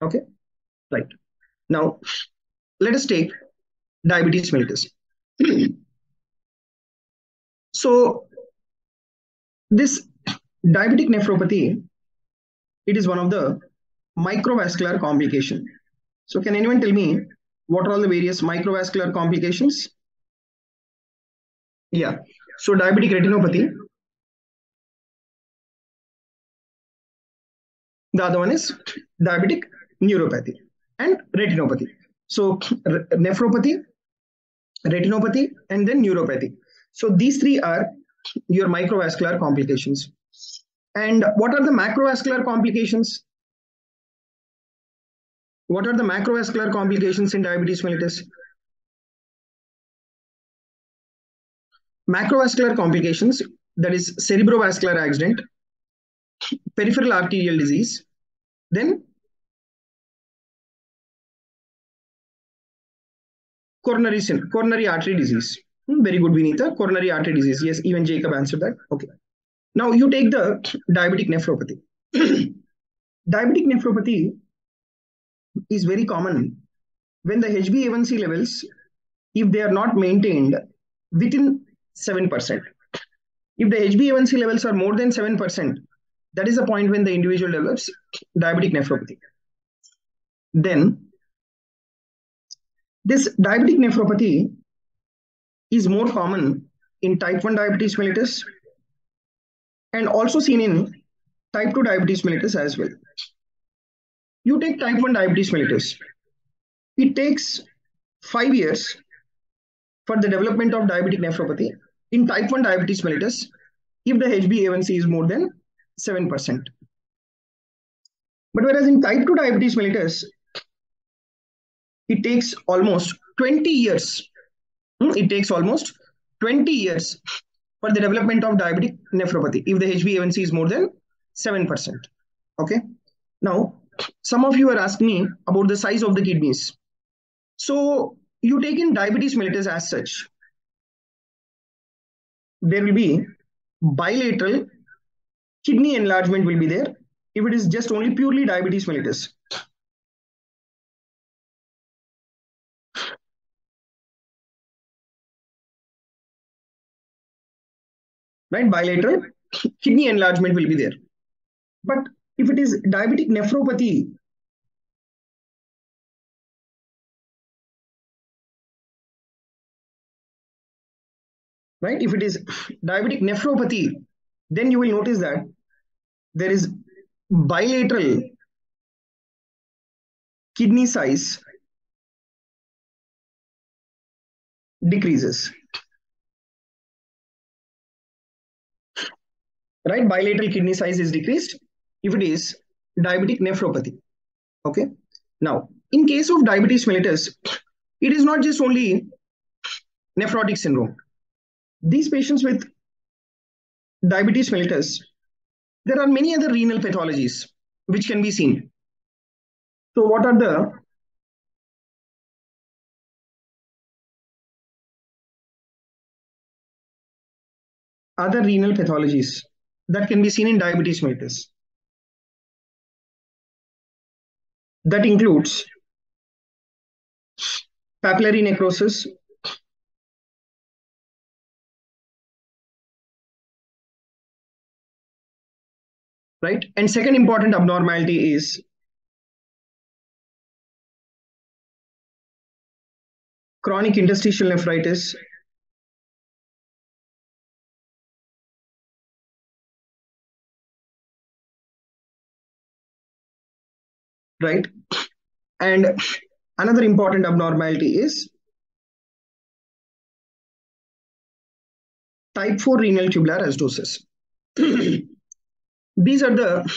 Okay, right. Now, let us take diabetes mellitus. So, this diabetic nephropathy, it is one of the microvascular complication. So can anyone tell me what are all the various microvascular complications? Yeah, so diabetic retinopathy. The other one is diabetic neuropathy and retinopathy. So nephropathy, retinopathy, and then neuropathy. So these three are your microvascular complications. And what are the macrovascular complications? What are the macrovascular complications in diabetes mellitus? Macrovascular complications, that is cerebrovascular accident, peripheral arterial disease, then coronary artery disease. Very good, Vinita. Coronary artery disease. Yes, even Jacob answered that. Okay. Now you take the diabetic nephropathy. Diabetic nephropathy is very common when the HbA1c levels, if they are not maintained within 7%. If the HbA1c levels are more than 7%, that is the point when the individual develops diabetic nephropathy. Then this diabetic nephropathy is more common in type 1 diabetes mellitus and also seen in type 2 diabetes mellitus as well. You take type 1 diabetes mellitus. It takes 5 years for the development of diabetic nephropathy in type 1 diabetes mellitus if the HbA1c is more than 7%. But whereas in type 2 diabetes mellitus, it takes almost 20 years. It takes almost 20 years for the development of diabetic nephropathy if the HbA1c is more than 7%. Okay. Now, some of you are asking me about the size of the kidneys. So you take in diabetes mellitus as such, there will be bilateral kidney enlargement will be there if it is just only purely diabetes mellitus. Right, bilateral kidney enlargement will be there. But if it is diabetic nephropathy, right, if it is diabetic nephropathy, then you will notice that there is bilateral kidney size decreases, right? Bilateral kidney size is decreased if it is diabetic nephropathy. Okay. Now, in case of diabetes mellitus, it is not just only nephrotic syndrome. These patients with diabetes mellitus, there are many other renal pathologies which can be seen. So, what are the other renal pathologies that can be seen in diabetes mellitus? That includes papillary necrosis, right? And second important abnormality is chronic interstitial nephritis, right? And another important abnormality is type 4 renal tubular acidosis. These are the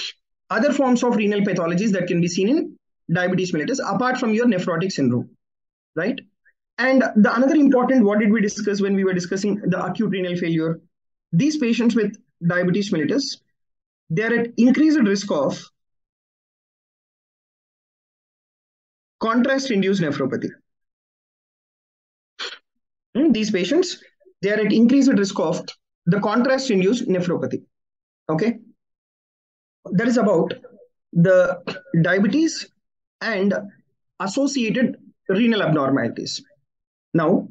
other forms of renal pathologies that can be seen in diabetes mellitus apart from your nephrotic syndrome, right? And the another important, what did we discuss when we were discussing the acute renal failure? These patients with diabetes mellitus, they are at increased risk of contrast-induced nephropathy. These patients, they are at increased risk of the contrast-induced nephropathy. Okay, that is about the diabetes and associated renal abnormalities. Now,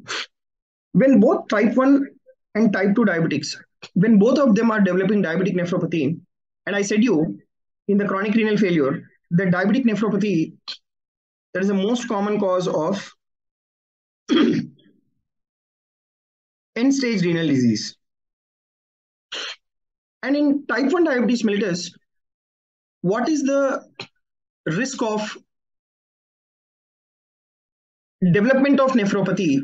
when both type 1 and type 2 diabetics, when both of them are developing diabetic nephropathy, and I said you in the chronic renal failure, the diabetic nephropathy, that is the most common cause of end stage renal disease. And in type 1 diabetes mellitus, what is the risk of development of nephropathy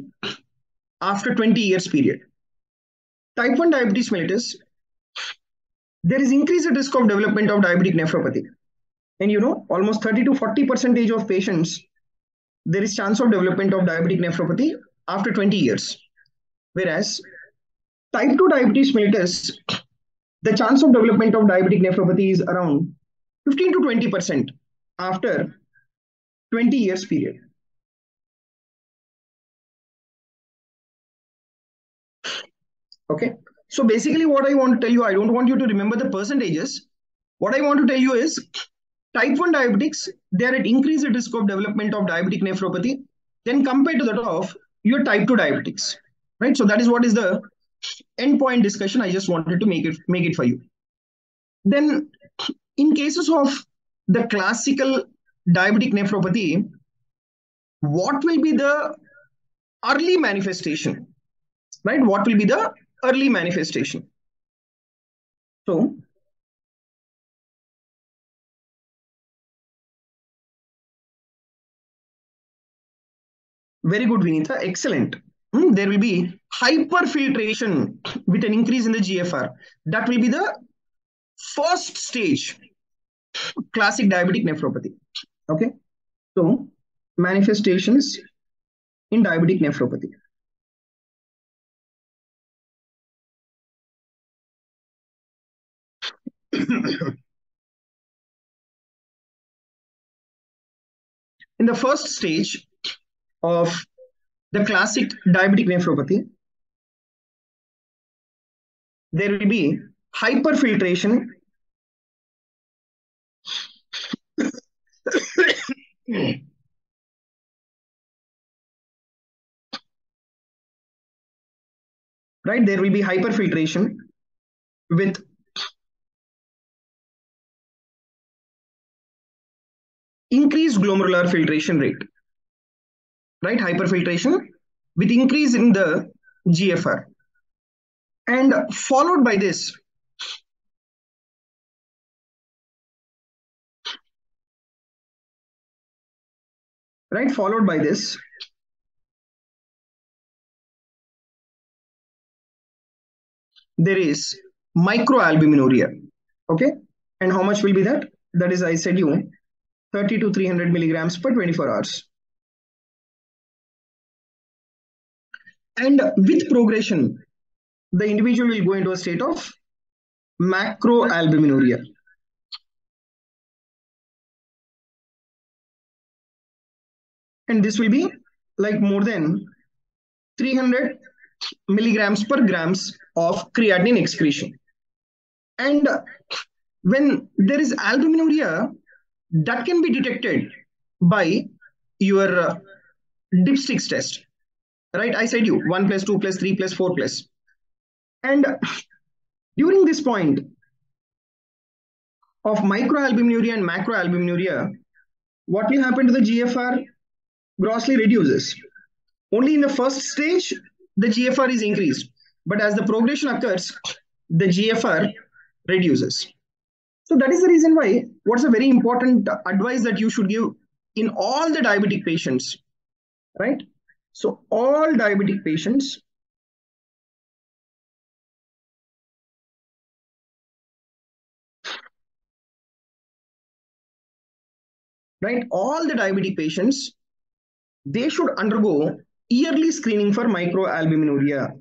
after 20 years period? Type 1 diabetes mellitus, there is increased risk of development of diabetic nephropathy. And you know, almost 30 to 40% of patients, there is chance of development of diabetic nephropathy after 20 years. Whereas type 2 diabetes mellitus, the chance of development of diabetic nephropathy is around 15 to 20% after 20 years period. Okay. So basically what I want to tell you, I don't want you to remember the percentages. What I want to tell you is type 1 diabetics, they are at increased risk of development of diabetic nephropathy then compared to that of your type 2 diabetics, right? So that is what is the endpoint discussion. I just wanted to make it for you. Then in cases of the classical diabetic nephropathy, what will be the early manifestation, right? What will be the early manifestation? So very good, Vinitha. Excellent. There will be hyperfiltration with an increase in the GFR. That will be the first stage classic diabetic nephropathy. Okay. So manifestations in diabetic nephropathy. In the first stage of the classic diabetic nephropathy, there will be hyperfiltration right? There will be hyperfiltration with increased glomerular filtration rate, right? Hyperfiltration with increase in the GFR. And followed by this, right? Followed by this, there is microalbuminuria. Okay, and how much will be that? That is, I said you, 30 to 300 milligrams per 24 hours. And with progression, the individual will go into a state of macroalbuminuria. And this will be like more than 300 milligrams per grams of creatinine excretion. And when there is albuminuria, that can be detected by your dipsticks test, right? I said you 1 plus 2 plus 3 plus 4 plus. And during this point of microalbuminuria and macroalbuminuria, what will happen to the GFR? Grossly reduces. Only in the first stage, the GFR is increased. But as the progression occurs, the GFR reduces. So that is the reason why, what's a very important advice that you should give in all the diabetic patients, right? So all diabetic patients, right? All the diabetic patients, they should undergo yearly screening for microalbuminuria.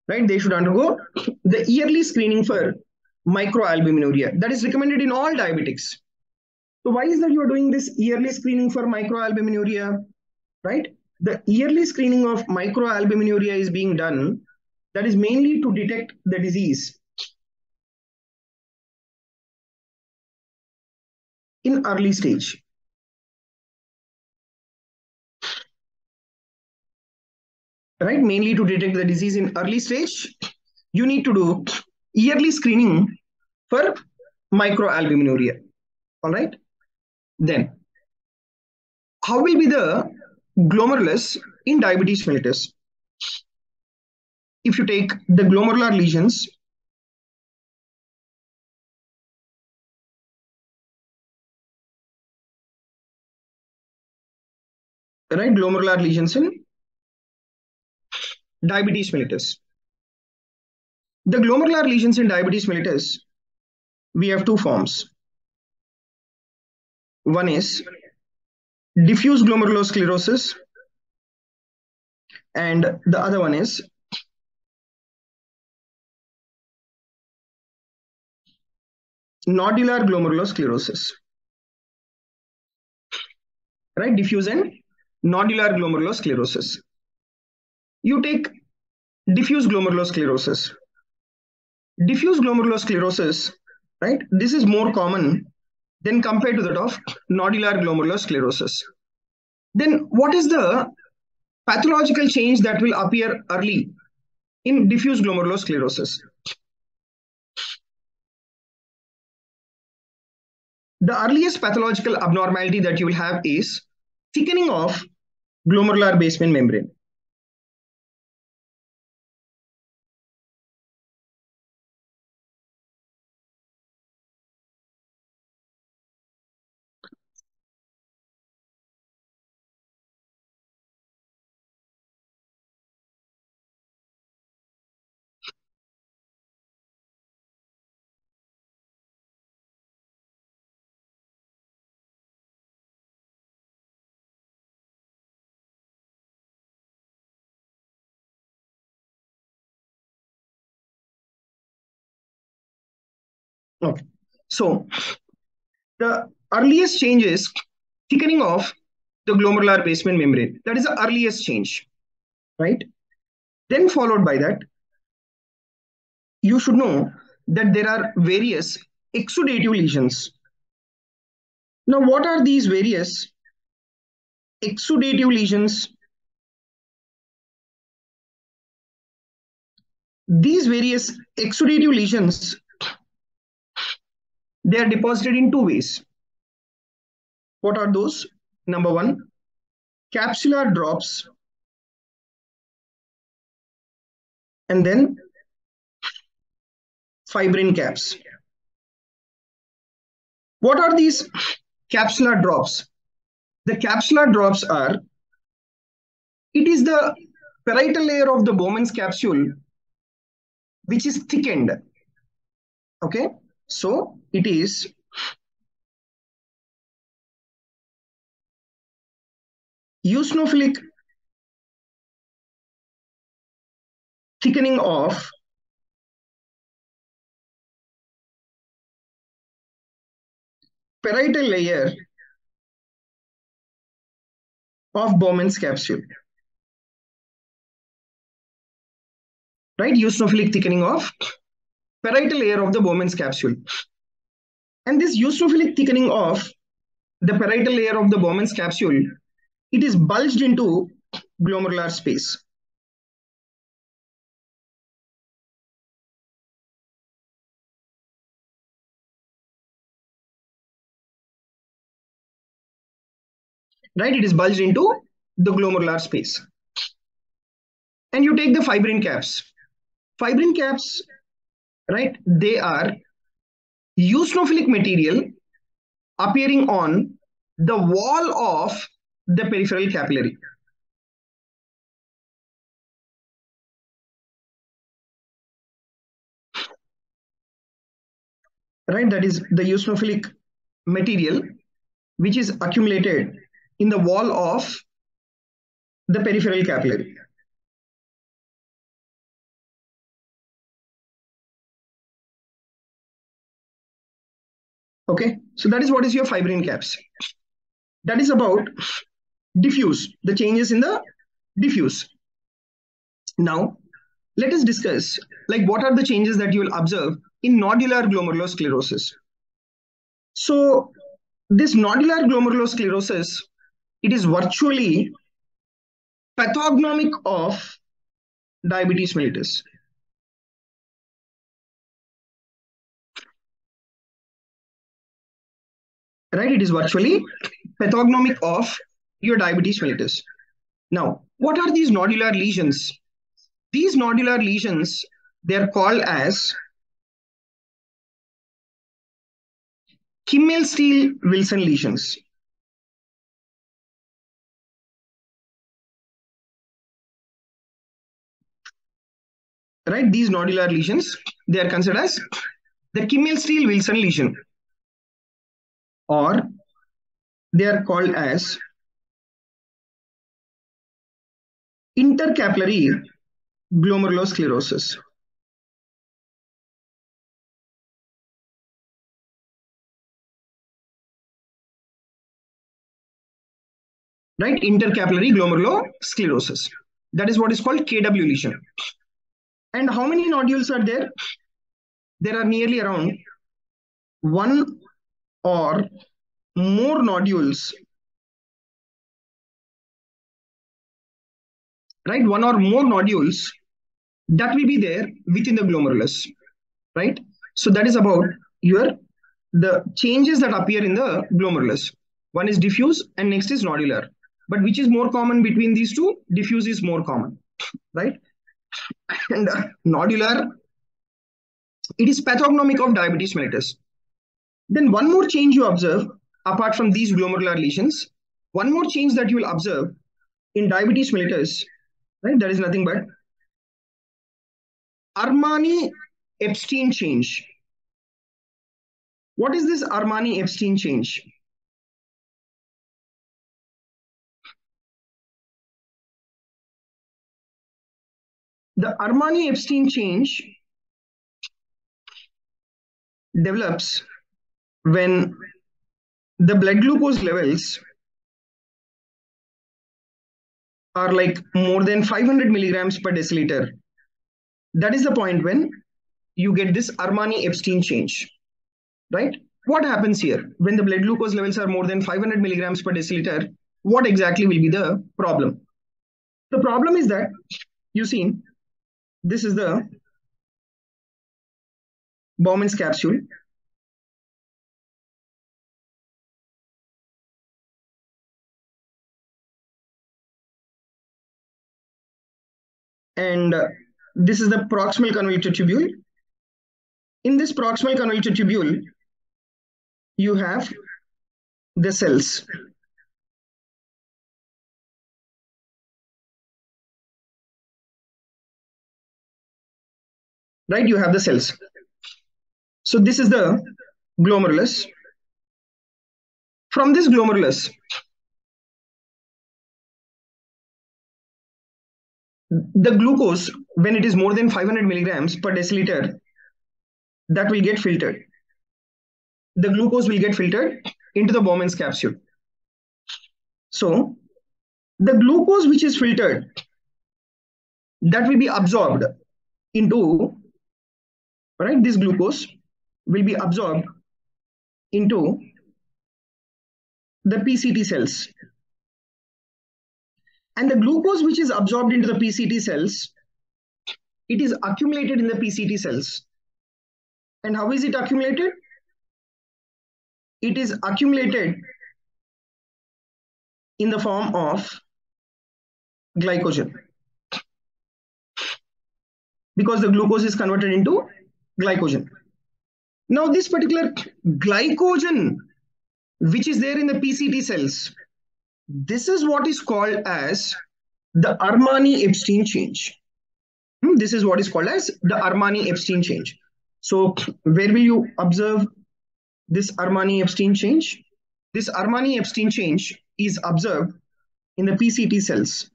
Right? They should undergo the yearly screening for microalbuminuria. That is recommended in all diabetics. So why is that you are doing this yearly screening for microalbuminuria? Right? The yearly screening of microalbuminuria is being done, that is mainly to detect the disease in early stage. Right? Mainly to detect the disease in early stage, you need to do yearly screening for microalbuminuria. All right? Then, how will be the glomerulus in diabetes mellitus? If you take the glomerular lesions, right? Glomerular lesions in diabetes mellitus. The glomerular lesions in diabetes mellitus, we have two forms. One is diffuse glomerulosclerosis, and the other one is nodular glomerulosclerosis. Right? Diffuse and nodular glomerulosclerosis. You take diffuse glomerulosclerosis. Diffuse glomerulosclerosis, right? This is more common than compared to that of nodular glomerulosclerosis. Then what is the pathological change that will appear early in diffuse glomerulosclerosis? The earliest pathological abnormality that you will have is thickening of glomerular basement membrane. Okay. So the earliest change is thickening of the glomerular basement membrane. That is the earliest change, right? Then followed by that, you should know that there are various exudative lesions. Now, what are these various exudative lesions? These various exudative lesions, they are deposited in two ways. What are those? Number one, capsular drops, and then fibrin caps. What are these capsular drops? The capsular drops are, it is the parietal layer of the Bowman's capsule which is thickened. Okay, so it is eosinophilic thickening of parietal layer of Bowman's capsule. Right, eosinophilic thickening of parietal layer of the Bowman's capsule. And this eosinophilic thickening of the parietal layer of the Bowman's capsule, it is bulged into glomerular space. Right, it is bulged into the glomerular space. And you take the fibrin caps. Fibrin caps, right, they are eosinophilic material appearing on the wall of the peripheral capillary. Right, that is the eosinophilic material which is accumulated in the wall of the peripheral capillary. Okay, so that is what is your fibrin caps. That is about diffuse, the changes in the diffuse. Now, let us discuss like what are the changes that you will observe in nodular glomerulosclerosis. So, this nodular glomerulosclerosis, it is virtually pathognomic of diabetes mellitus. Right, it is virtually pathognomic of your diabetes mellitus. Now, what are these nodular lesions? These nodular lesions, they are called as Kimmel-Steele-Wilson lesions. Right, these nodular lesions, they are considered as the Kimmel-Steele-Wilson lesion, or they are called as intercapillary glomerulosclerosis. Right, intercapillary glomerulosclerosis. That is what is called KW lesion. And how many nodules are there? There are nearly around one or more nodules. Right, one or more nodules that will be there within the glomerulus. Right, so that is about the changes that appear in the glomerulus. One is diffuse and next is nodular. But which is more common between these two? Diffuse is more common, right? And nodular, it is pathognomic of diabetes mellitus. Then one more change you observe, apart from these glomerular lesions, one more change that you will observe in diabetes mellitus, right? That is nothing but Armani-Epstein change. What is this Armani-Epstein change? The Armani-Epstein change develops when the blood glucose levels are like more than 500 milligrams per deciliter. That is the point when you get this Armani-Epstein change, right? What happens here? When the blood glucose levels are more than 500 milligrams per deciliter, what exactly will be the problem? The problem is that, you see, this is the Bowman's capsule. and this is the proximal convoluted tubule. In this proximal convoluted tubule, you have the cells. Right, you have the cells. So this is the glomerulus. From this glomerulus, the glucose, when it is more than 500 milligrams per deciliter, that will get filtered. The glucose will get filtered into the Bowman's capsule. So the glucose which is filtered, that will be absorbed into, right, this glucose will be absorbed into the PCT cells. And the glucose which is absorbed into the PCT cells, it is accumulated in the PCT cells. And how is it accumulated? It is accumulated in the form of glycogen, because the glucose is converted into glycogen. Now this particular glycogen which is there in the PCT cells, this is what is called as the Armani-Epstein change. This is what is called as the Armani-Epstein change. So where will you observe this Armani-Epstein change? This Armani-Epstein change is observed in the PCT cells.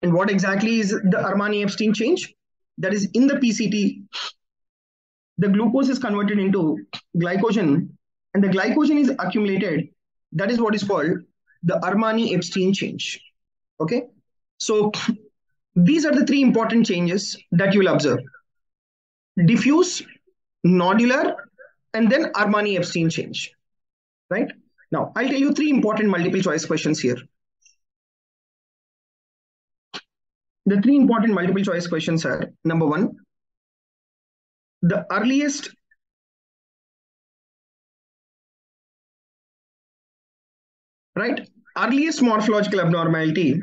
And what exactly is the Armani-Epstein change? That is, in the PCT, the glucose is converted into glycogen, and the glycogen is accumulated. That is what is called the Armani-Epstein change. Okay, so these are the three important changes that you will observe: diffuse, nodular, and then Armani-Epstein change. Right? Now, I'll tell you three important multiple choice questions here. The three important multiple choice questions are: number one, the earliest earliest morphological abnormality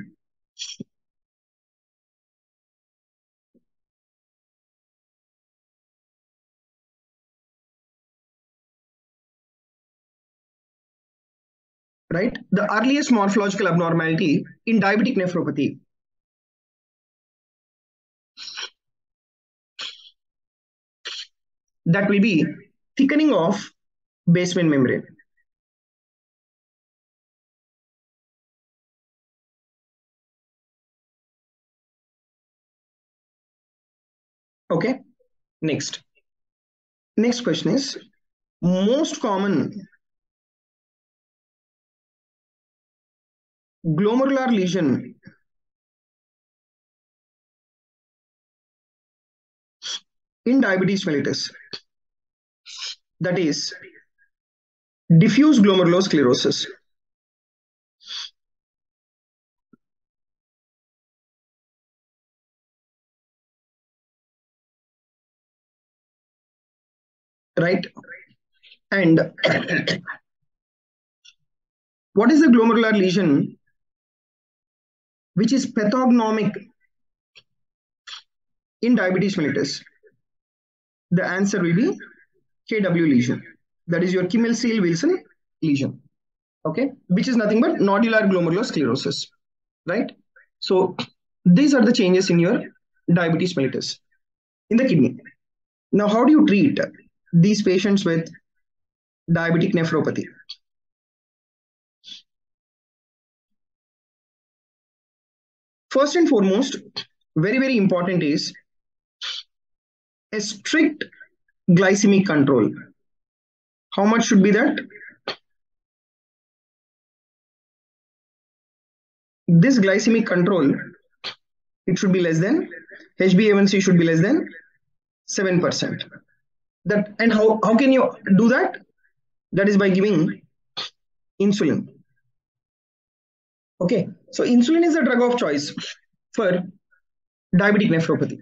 the earliest morphological abnormality in diabetic nephropathy. That will be thickening of basement membrane. Okay, next question is most common glomerular lesion in diabetes mellitus. That is diffuse glomerulosclerosis. Right? And what is the glomerular lesion which is pathognomic in diabetes mellitus? The answer will be KW lesion. That is your Kimmel-Seal-Wilson lesion. Okay, which is nothing but nodular glomerulosclerosis. Right? So these are the changes in your diabetes mellitus in the kidney. Now, how do you treat these patients with diabetic nephropathy? First and foremost, very, very important is a strict glycemic control. How much should be that? This glycemic control, it should be less than, HbA1c should be less than 7%. That, and how can you do that? That is by giving insulin. Okay, so insulin is the drug of choice for diabetic nephropathy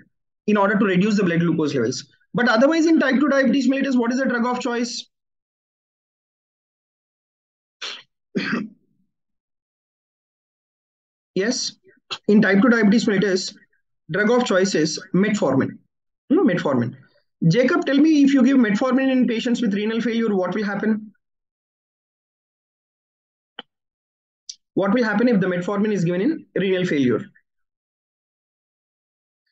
in order to reduce the blood glucose levels. But otherwise, in type 2 diabetes mellitus, what is the drug of choice? Yes, in type 2 diabetes mellitus, drug of choice is metformin. Metformin. Jacob, tell me, if you give metformin in patients with renal failure, what will happen? What will happen if the metformin is given in renal failure?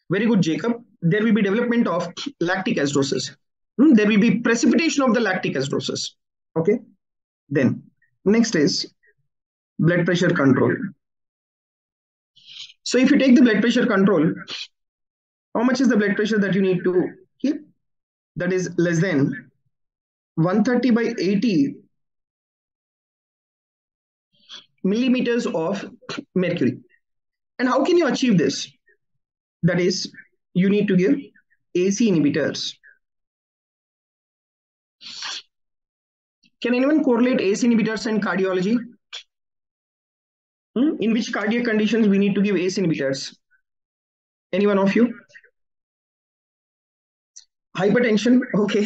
Very good, Jacob. There will be development of lactic acidosis. There will be precipitation of the lactic acidosis. Okay. Then next is blood pressure control. So if you take the blood pressure control, how much is the blood pressure that you need to keep? That is less than 130 by 80 millimeters of mercury. And how can you achieve this? That is, you need to give AC inhibitors. Can anyone correlate ACE inhibitors and cardiology? In which cardiac conditions we need to give ACE inhibitors? Any one of you? Hypertension? Okay.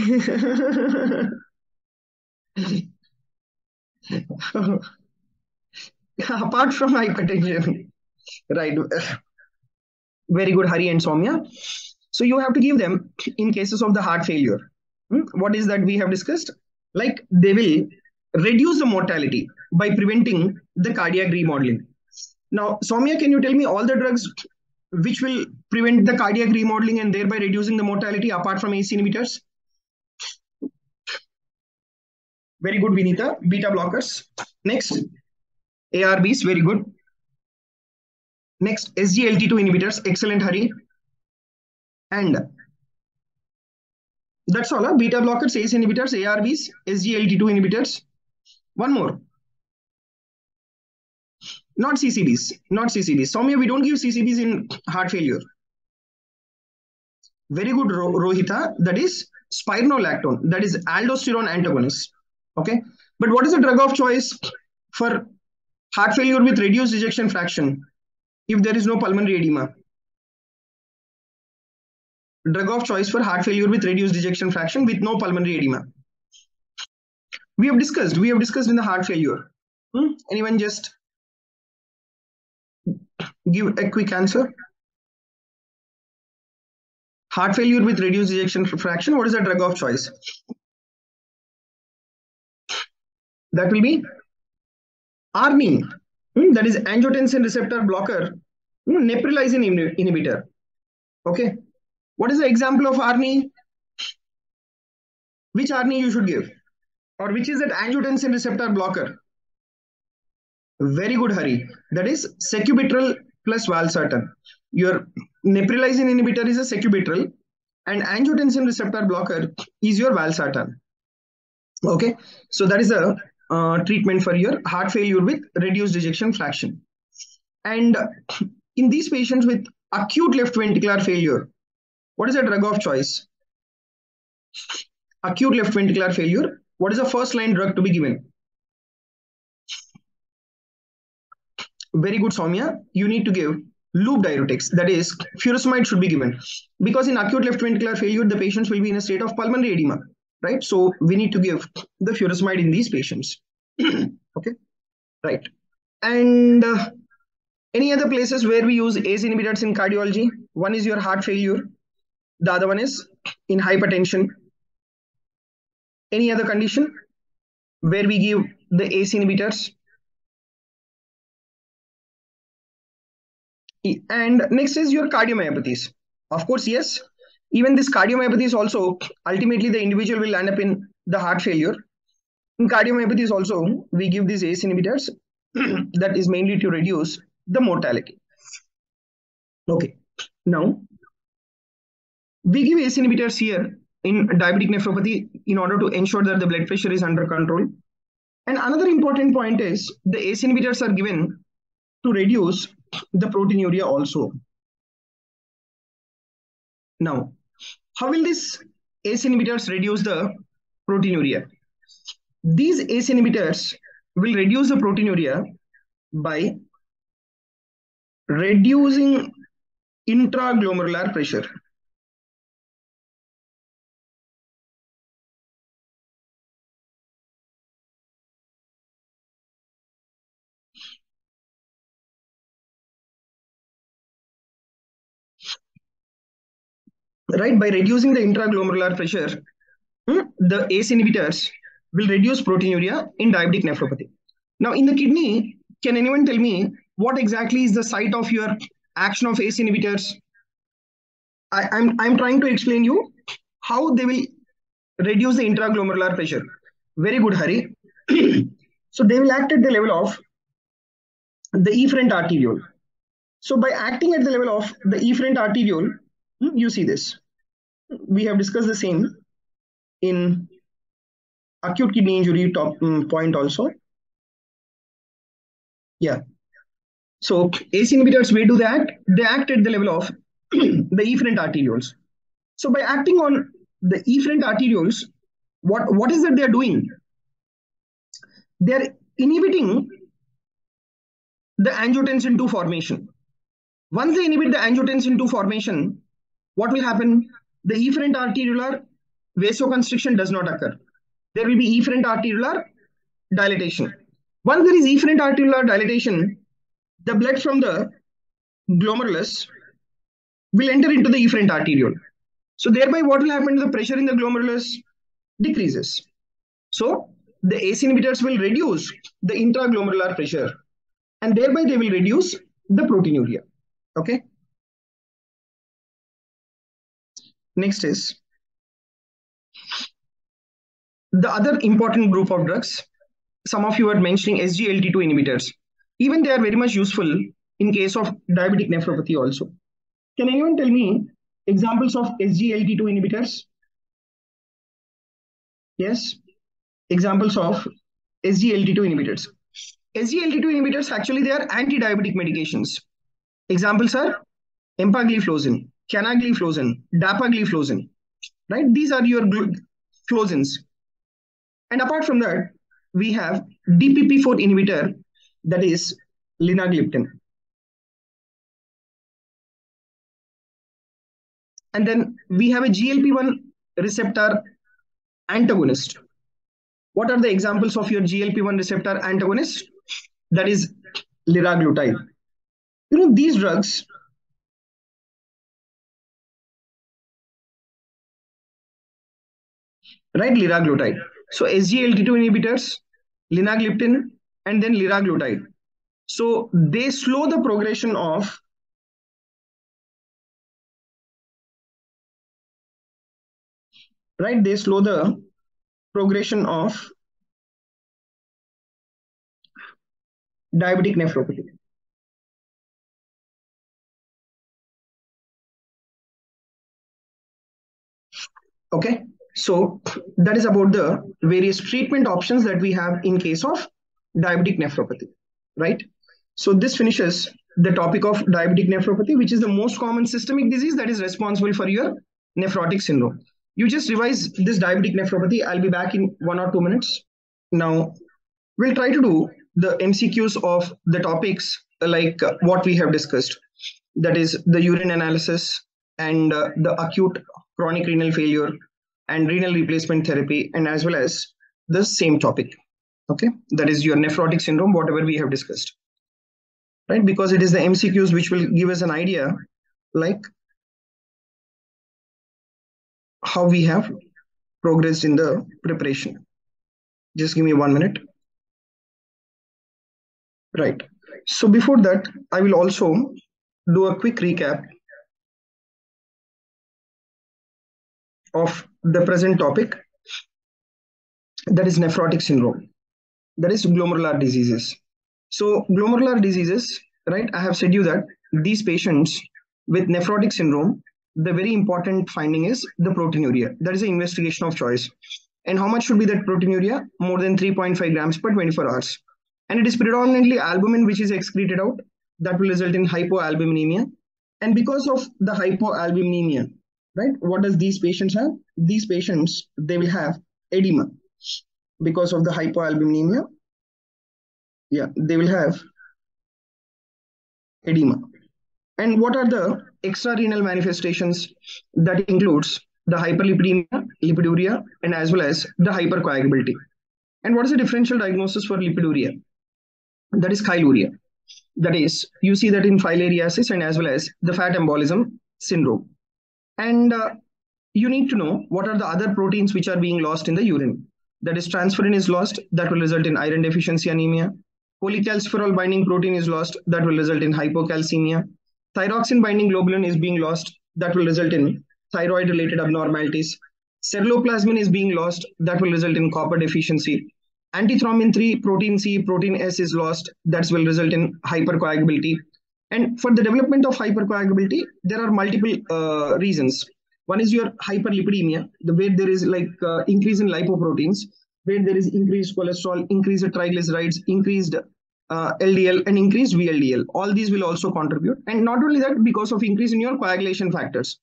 Apart from hypertension, right? Very good, Hari and Soumya. So you have to give them in cases of the heart failure. What is that we have discussed? Like they will reduce the mortality by preventing the cardiac remodeling. Now, Soumya, can you tell me all the drugs which will prevent the cardiac remodeling and thereby reducing the mortality apart from ACE inhibitors? Very good, Vinita. Beta blockers. Next, ARBs. Very good. Next, SGLT2 inhibitors. Excellent, Hari. And that's all. Beta blockers, ACE inhibitors, ARBs, SGLT2 inhibitors. One more. Not CCBs. Not CCBs. Soumya, we don't give CCBs in heart failure. Very good, Rohita. That is spironolactone. That is aldosterone antagonist. Okay. But what is the drug of choice for heart failure with reduced ejection fraction if there is no pulmonary edema? Drug of choice for heart failure with reduced ejection fraction with no pulmonary edema. We have discussed in the heart failure. Anyone just give a quick answer? Heart failure with reduced ejection fraction, what is the drug of choice? That will be ARNI. That is angiotensin receptor blocker, neprilysin inhibitor. Okay. What is the example of ARNI? Which ARNI you should give? Or which is that angiotensin receptor blocker? Very good, Hari. That is sacubitril plus valsartan. Your neprilysin inhibitor is a sacubitril and angiotensin receptor blocker is your valsartan. Okay. So that is a treatment for your heart failure with reduced ejection fraction. And in these patients with acute left ventricular failure, what is the drug of choice? Acute left ventricular failure, what is the first line drug to be given? Very good, Soumya. You need to give loop diuretics, that is furosemide should be given, because in acute left ventricular failure the patients will be in a state of pulmonary edema, right? So we need to give the furosemide in these patients. Okay, right. And any other places where we use ACE inhibitors in cardiology? One is your heart failure, the other one is in hypertension. Any other condition where we give the ACE inhibitors? And next is your cardiomyopathies. Of course, yes. Even this cardiomyopathies also, ultimately the individual will end up in the heart failure. In cardiomyopathies also, we give these ACE inhibitors that is mainly to reduce the mortality. Okay. Now, we give ACE inhibitors here in diabetic nephropathy in order to ensure that the blood pressure is under control. And another important point is the ACE inhibitors are given to reduce the proteinuria also. Now, how will these ACE inhibitors reduce the proteinuria? These ACE inhibitors will reduce the proteinuria by reducing intraglomerular pressure. right? By reducing the intraglomerular pressure, the ACE inhibitors will reduce proteinuria in diabetic nephropathy. Now, in the kidney, can anyone tell me what exactly is the site of your action of ACE inhibitors? I'm trying to explain you how they will reduce the intraglomerular pressure. Very good, Hari. So they will act at the level of the efferent arteriole. So by acting at the level of the efferent arteriole, you see this. We have discussed the same in acute kidney injury point also. Yeah. So ACE inhibitors, where do they act? They act at the level of the efferent arterioles. So by acting on the efferent arterioles, what is that they are doing? They are inhibiting the angiotensin II formation. Once they inhibit the angiotensin II formation, what will happen? The efferent arteriolar vasoconstriction does not occur. There will be efferent arteriolar dilatation. Once there is efferent arteriolar dilatation, the blood from the glomerulus will enter into the efferent arteriole. So thereby what will happen? The pressure in the glomerulus decreases. So the ACE inhibitors will reduce the intraglomerular pressure and thereby they will reduce the proteinuria. Okay. Next is the other important group of drugs. Some of you are mentioning SGLT2 inhibitors. Even they are very much useful in case of diabetic nephropathy also. Can anyone tell me examples of SGLT2 inhibitors? Yes, examples of SGLT2 inhibitors. SGLT2 inhibitors, actually they are anti-diabetic medications. Examples are empagliflozin, canagliflozin, dapagliflozin, right? These are your flozins. And apart from that, we have DPP4 inhibitor, that is linagliptin. And then we have a GLP-1 receptor antagonist. What are the examples of your GLP-1 receptor antagonist? That is liraglutide. You know, these drugs, right? Liraglutide. So SGLT2 inhibitors, linagliptin, and then liraglutide. So they slow the progression of right? They slow the progression of diabetic nephropathy. Okay, so that is about the various treatment options that we have in case of diabetic nephropathy, right? So this finishes the topic of diabetic nephropathy, which is the most common systemic disease that is responsible for your nephrotic syndrome. You just revise this diabetic nephropathy. I'll be back in 1 or 2 minutes. Now, we'll try to do the MCQs of the topics like what we have discussed. That is the urine analysis and the acute chronic renal failure and renal replacement therapy, and as well as the same topic. Okay, that is your nephrotic syndrome, whatever we have discussed. Right, because it is the MCQs which will give us an idea like how we have progressed in the preparation. Just give me 1 minute. Right. So before that, I will also do a quick recap of the present topic, that is nephrotic syndrome, that is glomerular diseases. So glomerular diseases, right? I have said you that these patients with nephrotic syndrome, the very important finding is the proteinuria. That is the investigation of choice. And how much should be that proteinuria? More than 3.5 grams per 24 hours. And it is predominantly albumin which is excreted out. That will result in hypoalbuminemia. And because of the hypoalbuminemia, right, what does these patients have? These patients, they will have edema. Because of the hypoalbuminemia, yeah, they will have edema. And what are the extrarenal manifestations? That includes the hyperlipidemia, lipiduria, and as well as the hypercoagulability. And what is the differential diagnosis for lipiduria? That is chyluria. That is, you see that in filariasis and as well as the fat embolism syndrome. And you need to know what are the other proteins which are being lost in the urine. That is, transferrin is lost, that will result in iron deficiency anemia. Cholecalciferol binding protein is lost, that will result in hypocalcemia. Thyroxine binding globulin is being lost, that will result in thyroid related abnormalities. Ceruloplasmin is being lost, that will result in copper deficiency. Antithrombin 3, protein C, protein S is lost, that will result in hypercoagulability. And for the development of hypercoagulability, there are multiple reasons. One is your hyperlipidemia, where there is like increase in lipoproteins, where there is increased cholesterol, increased triglycerides, increased LDL, and increased VLDL. All these will also contribute. And not only that, because of increase in your coagulation factors.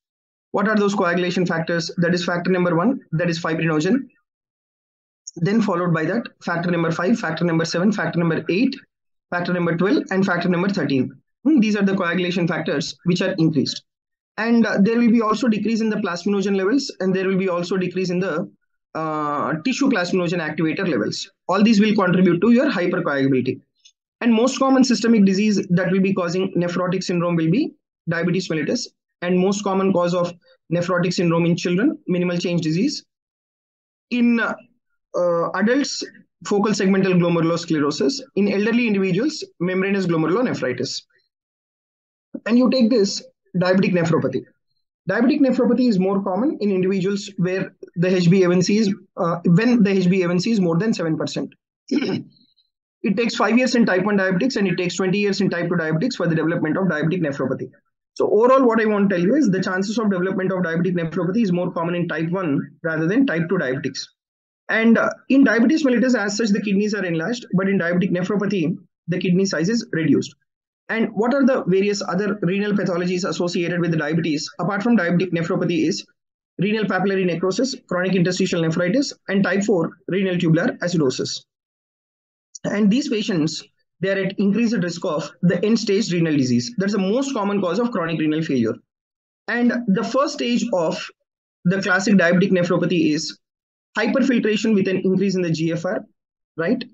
What are those coagulation factors? That is factor number 1, that is fibrinogen. Then followed by that, factor number 5, factor number 7, factor number 8, factor number 12, and factor number 13. These are the coagulation factors which are increased. And there will be also decrease in the plasminogen levels, and there will be also decrease in the tissue plasminogen activator levels. All these will contribute to your hypercoagulability. And most common systemic disease that will be causing nephrotic syndrome will be diabetes mellitus. And most common cause of nephrotic syndrome in children, minimal change disease. In adults, focal segmental glomerulosclerosis. In elderly individuals, membranous glomerulonephritis. And you take this diabetic nephropathy. Diabetic nephropathy is more common in individuals where the HbA1c is when the HbA1c is more than 7%. It takes 5 years in type 1 diabetics, and it takes 20 years in type 2 diabetics for the development of diabetic nephropathy. So overall, what I want to tell you is the chances of development of diabetic nephropathy is more common in type 1 rather than type 2 diabetics. And in diabetes mellitus, as such, the kidneys are enlarged, but in diabetic nephropathy, the kidney size is reduced. And what are the various other renal pathologies associated with the diabetes apart from diabetic nephropathy is renal papillary necrosis, chronic interstitial nephritis, and type 4 renal tubular acidosis. And these patients, they are at increased risk of the end-stage renal disease. That's the most common cause of chronic renal failure. And the first stage of the classic diabetic nephropathy is hyperfiltration with an increase in the GFR, right?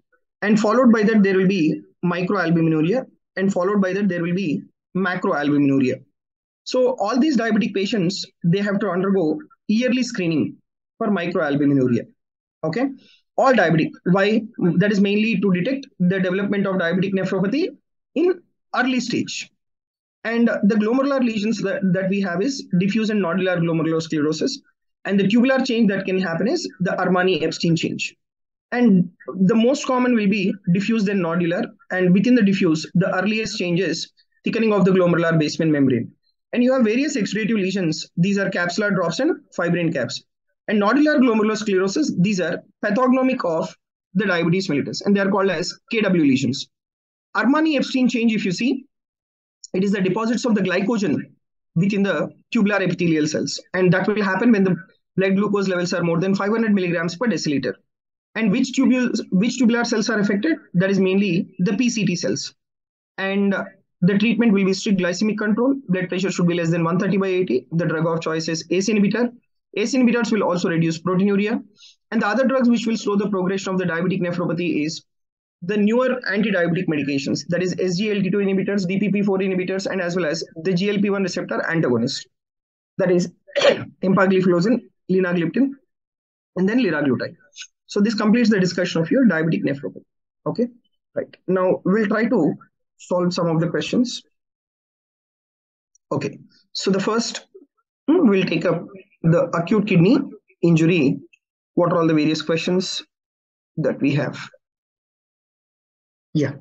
And followed by that, there will be microalbuminuria, and followed by that, there will be macroalbuminuria. So all these diabetic patients, they have to undergo yearly screening for microalbuminuria, okay? All diabetic. Why? That is mainly to detect the development of diabetic nephropathy in early stage. And the glomerular lesions that we have is diffuse and nodular glomerulosclerosis. And the tubular change that can happen is the Armani-Epstein change. And the most common will be diffuse then nodular. And within the diffuse, the earliest change is thickening of the glomerular basement membrane. And you have various exudative lesions. These are capsular drops and fibrin caps. And nodular glomerulosclerosis, these are pathognomic of the diabetes mellitus, and they are called as KW lesions. Armani-Epstein change, if you see, it is the deposits of the glycogen within the tubular epithelial cells. And that will happen when the blood glucose levels are more than 500 milligrams per deciliter. And which tubular cells are affected? That is mainly the PCT cells. And the treatment will be strict glycemic control. Blood pressure should be less than 130/80. The drug of choice is ACE inhibitor. ACE inhibitors will also reduce proteinuria. And the other drugs which will slow the progression of the diabetic nephropathy is the newer anti-diabetic medications. That is SGLT2 inhibitors, DPP4 inhibitors, and as well as the GLP-1 receptor antagonist. That is empagliflozin, linagliptin, and then liraglutide. So this completes the discussion of your diabetic nephropathy. Okay, right. Now we'll try to solve some of the questions. Okay, so the first, we'll take up the acute kidney injury. What are all the various questions that we have? Yeah.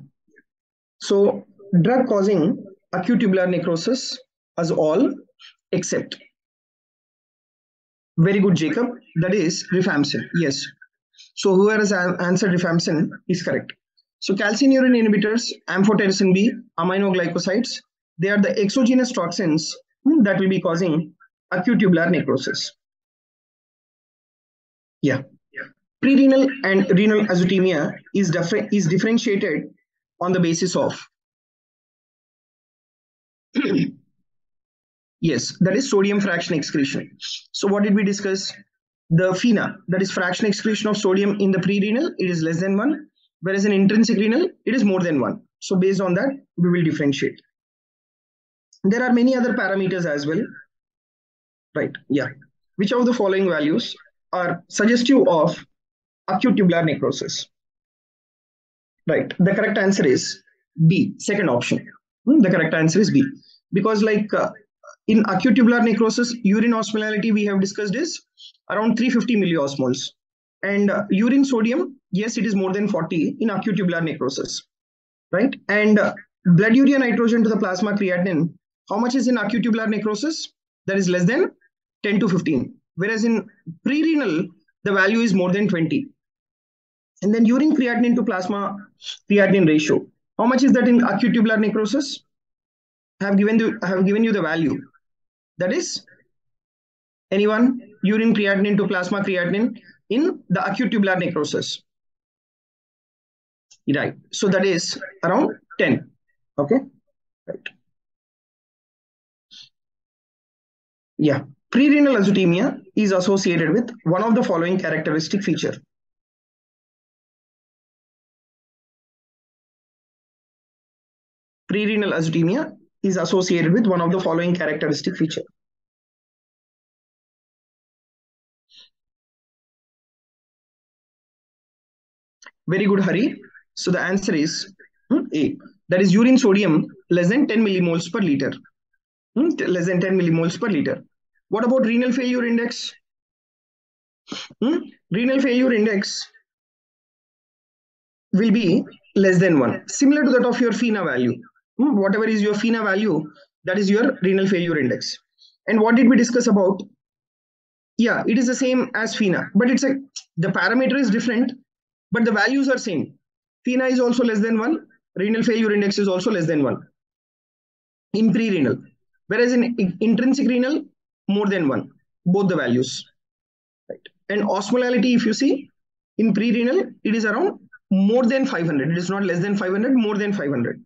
So drug causing acute tubular necrosis as all except. Very good, Jacob. That is rifampicin. Yes. So whoever has answered rifampicin is correct. So calcineurin inhibitors, amphotericin B, aminoglycosides, they are the exogenous toxins that will be causing acute tubular necrosis. Yeah. Prerenal and renal azotemia is differentiated on the basis of yes, that is sodium fraction excretion. So what did we discuss? The FeNA, that is fraction excretion of sodium in the prerenal, it is less than 1, whereas in intrinsic renal, it is more than 1. So based on that, we will differentiate. There are many other parameters as well. Right, yeah. which of the following values are suggestive of acute tubular necrosis? Right. The correct answer is B, second option. The correct answer is B. Because in acute tubular necrosis, urine osmolality we have discussed is around 350 milliosmoles. And urine sodium, yes, it is more than 40 in acute tubular necrosis. Right. And blood urea nitrogen to the plasma creatinine, how much is in acute tubular necrosis? That is less than 10 to 15. Whereas in pre-renal, the value is more than 20. And then urine creatinine to plasma creatinine ratio. How much is that in acute tubular necrosis? I have given you the value. That is, anyone, urine creatinine to plasma creatinine in the acute tubular necrosis. Right. So that is around 10. Okay. Right. Yeah. Pre-renal azotemia is associated with one of the following characteristic feature. Pre-renal azotemia is associated with one of the following characteristic feature. Very good, Hari. So the answer is A. That is urine sodium less than 10 millimoles per liter. Less than 10 millimoles per liter. What about renal failure index? Renal failure index will be less than 1, similar to that of your FeNA value. Whatever is your FeNA value, that is your renal failure index. And what did we discuss about? Yeah, it is the same as FeNA, but the parameter is different, but the values are same. FeNA is also less than 1. Renal failure index is also less than 1 in pre-renal. Whereas in intrinsic renal, more than 1, both the values. Right. And osmolality, if you see, in pre-renal, it is around more than 500. It is not less than 500, more than 500.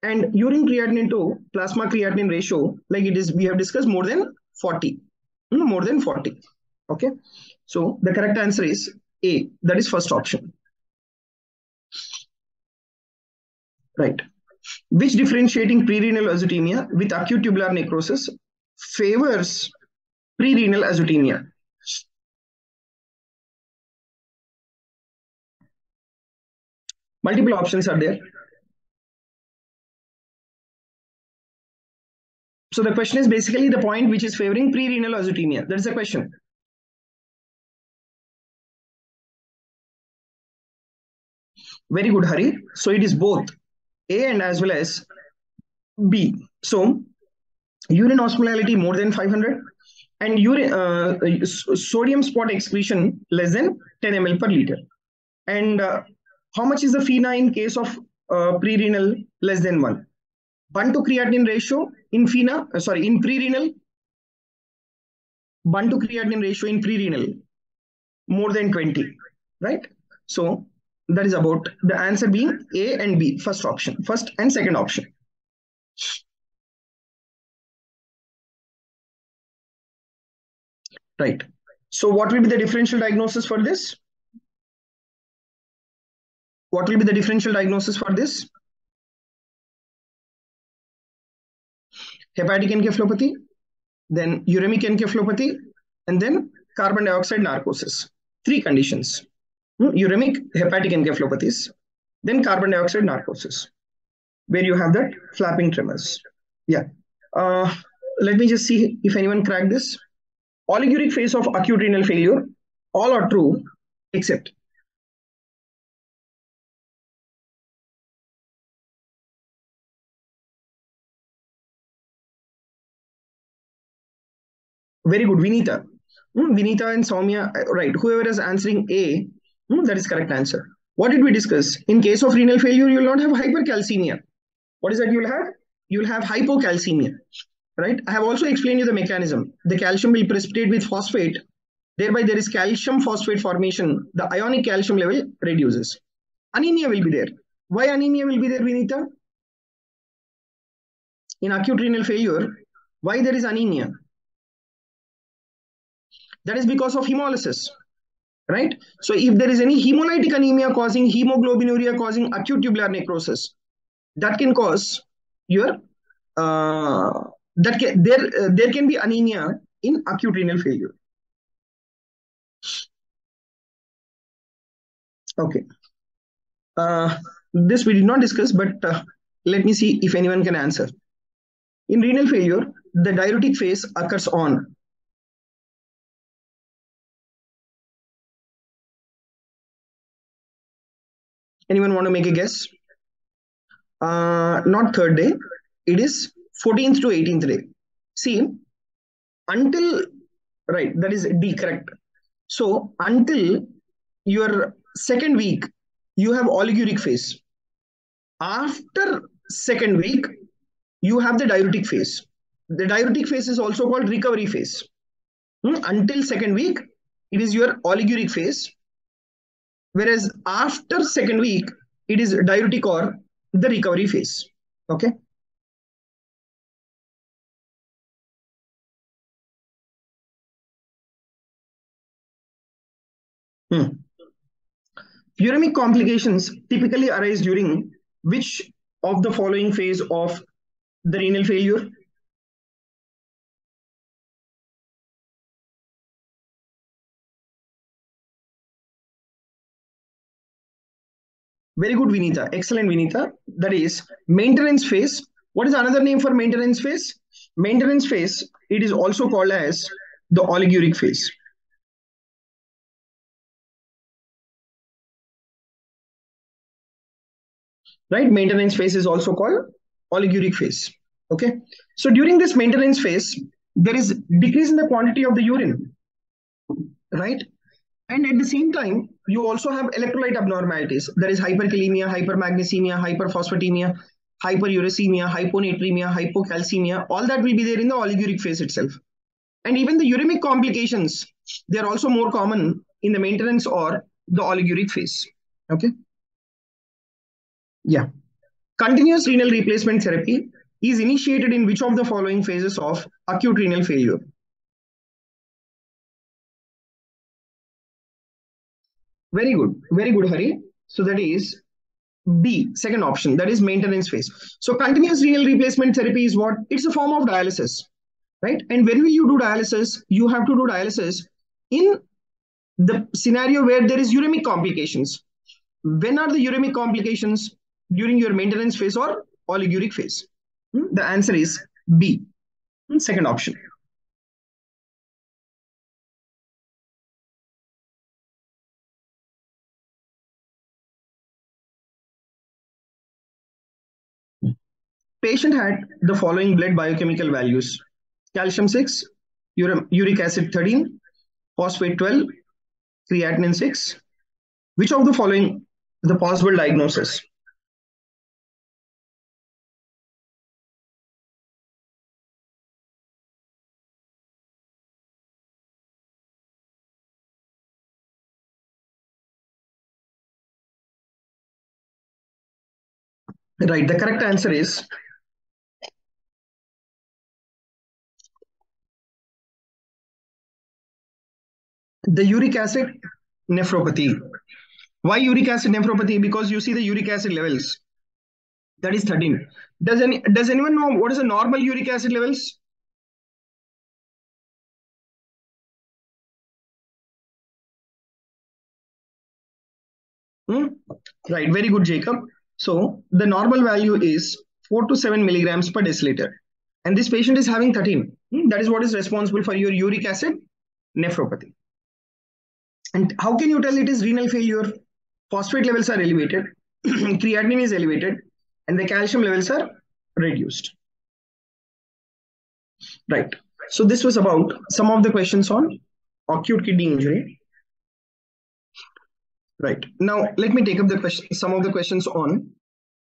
And urine creatinine to plasma creatinine ratio, like it is, we have discussed, more than 40. More than 40. Okay. So the correct answer is A. That is first option. Right. Which differentiating pre-renal azotemia with acute tubular necrosis favors pre-renal azotemia? Multiple options are there. So the question is basically the point which is favoring pre-renal azotemia. That is the question. Very good, Hari. So it is both A and as well as B. So urine osmolality more than 500 and urine sodium spot excretion less than 10 ml per liter. And how much is the FeNA in case of pre-renal? Less than 1. 1 to creatinine ratio in FeNA, in pre-renal. 1 to creatinine ratio in pre-renal more than 20, right? So that is about the answer being A and B, first option, first and second option. Right. So what will be the differential diagnosis for this? What will be the differential diagnosis for this? Hepatic encephalopathy, then uremic encephalopathy, and then carbon dioxide narcosis. 3 conditions. Uremic, hepatic encephalopathies, then carbon dioxide narcosis, where you have that flapping tremors. Yeah. Let me just see if anyone cracked this. Oliguric phase of acute renal failure, all are true except. Very good, Vinita. Vinita and Soumya, right. Whoever is answering A, that is correct answer. What did we discuss? In case of renal failure, you will not have hypercalcemia. What is that you will have? You will have hypocalcemia, right? I have also explained you the mechanism. The calcium will precipitate with phosphate. Thereby, there is calcium phosphate formation. The ionic calcium level reduces. Anemia will be there. Why anemia will be there, Vinita? In acute renal failure, why there is anemia? That is because of hemolysis, right? So if there is any hemolytic anemia causing hemoglobinuria causing acute tubular necrosis, that can cause your there can be anemia in acute renal failure. Okay. This we did not discuss, but let me see if anyone can answer. In renal failure, the diuretic phase occurs on. Anyone want to make a guess? Not third day. It is 14th to 18th day. See, until, right, that is D, correct. So until your second week, you have oliguric phase. After second week, you have the diuretic phase. The diuretic phase is also called recovery phase. Until second week, it is your oliguric phase. Whereas after second week, it is diuretic or the recovery phase. Okay. Uremic complications typically arise during which of the following phase of the renal failure? Very good, Vinita. Excellent, Vinita. That is maintenance phase. What is another name for maintenance phase? Maintenance phase, it is also called as the oliguric phase. Right? Maintenance phase is also called oliguric phase. Okay. So during this maintenance phase, there is decrease in the quantity of the urine. Right? And at the same time, you also have electrolyte abnormalities. There is hyperkalemia, hypermagnesemia, hyperphosphatemia, hyperuricemia, hyponatremia, hypocalcemia. All that will be there in the oliguric phase itself. And even the uremic complications, they are also more common in the maintenance or the oliguric phase. Okay. Yeah. Continuous renal replacement therapy is initiated in which of the following phases of acute renal failure? Very good, Hari. So that is B, second option, that is maintenance phase. So continuous renal replacement therapy is what? It's a form of dialysis, right? And when will you do dialysis? You have to do dialysis in the scenario where there is uremic complications. When are the uremic complications? During your maintenance phase or oliguric phase? The answer is B, second option. Patient had the following blood biochemical values: calcium 6, uric acid 13, phosphate 12, creatinine 6. Which of the following the possible diagnosis? Right, the correct answer is the uric acid nephropathy. Why uric acid nephropathy? Because you see the uric acid levels. That is 13. Does anyone know what is the normal uric acid levels? Right, very good, Jacob. So the normal value is 4 to 7 milligrams per deciliter. And this patient is having 13. That is what is responsible for your uric acid nephropathy. And how can you tell it is renal failure? Phosphate levels are elevated, creatinine is elevated, and the calcium levels are reduced. Right. So this was about some of the questions on acute kidney injury. Right. Now let me take up the question, some of the questions on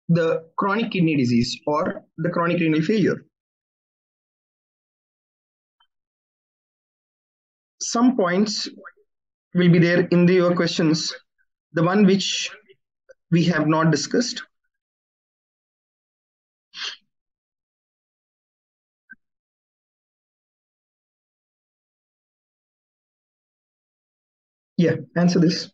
the chronic kidney disease or the chronic renal failure. Some points will be there in your questions. The one which we have not discussed. Yeah, answer this.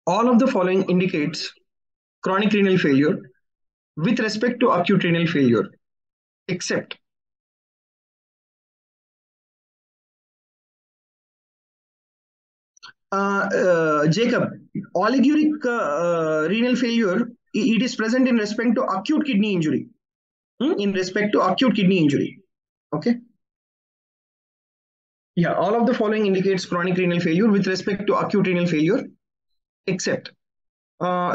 All of the following indicates chronic renal failure with respect to acute renal failure, except Jacob, oliguric renal failure, it is present in respect to acute kidney injury. In respect to acute kidney injury. Okay. Yeah, all of the following indicates chronic renal failure with respect to acute renal failure, except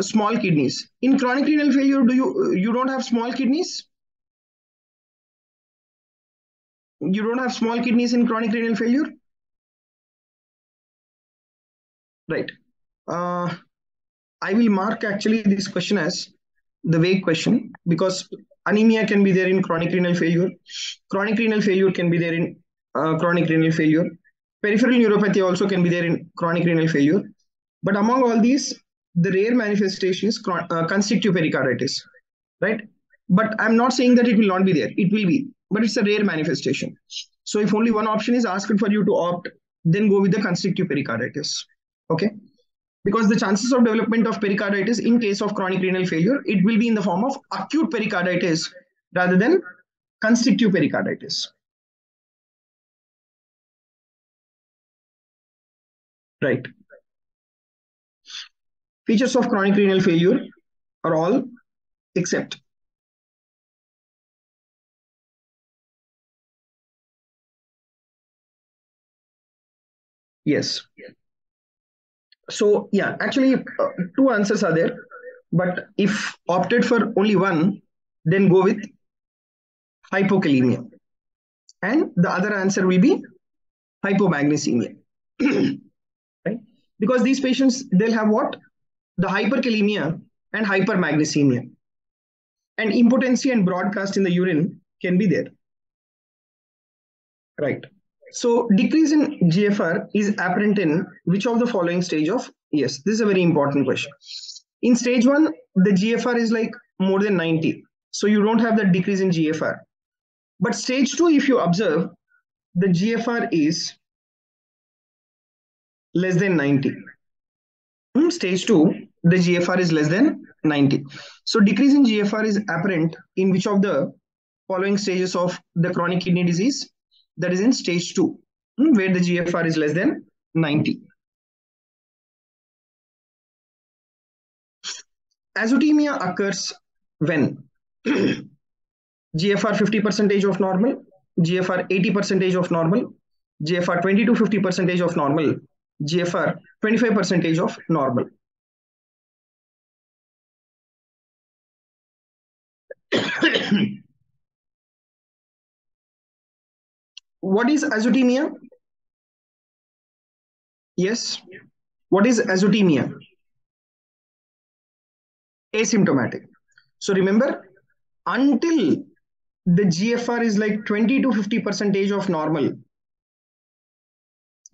small kidneys. In chronic renal failure, you don't have small kidneys? You don't have small kidneys in chronic renal failure? Right. I will mark actually this question as the vague question because anemia can be there in chronic renal failure. Chronic renal failure can be there in chronic renal failure. Peripheral neuropathy also can be there in chronic renal failure. But among all these, the rare manifestation is constrictive pericarditis, right? But I'm not saying that it will not be there. It will be, but it's a rare manifestation. So if only one option is asked for you to opt, then go with the constrictive pericarditis. Okay? Because the chances of development of pericarditis in case of chronic renal failure, it will be in the form of acute pericarditis rather than constrictive pericarditis. Right. Features of chronic renal failure are all except yes. So yeah, actually two answers are there, but if opted for only one, then go with hypokalemia, and the other answer will be hypomagnesemia. Right? Because these patients, they'll have what? The hyperkalemia and hypermagnesemia, and impotency and broadcast in the urine can be there. Right. So decrease in GFR is apparent in which of the following stage of? Yes, this is a very important question. In stage 1, the GFR is like more than 90. So you don't have that decrease in GFR. But stage 2, if you observe, the GFR is less than 90. Stage 2, the GFR is less than 90. So decrease in GFR is apparent in which of the following stages of the chronic kidney disease? That is in stage 2, where the GFR is less than 90. Azotemia occurs when GFR 50% of normal, GFR 80% of normal, GFR 20 to 50% of normal, GFR 25% of normal. What is azotemia? Yes. What is azotemia? Asymptomatic. So remember, until the GFR is like 20 to 50% of normal,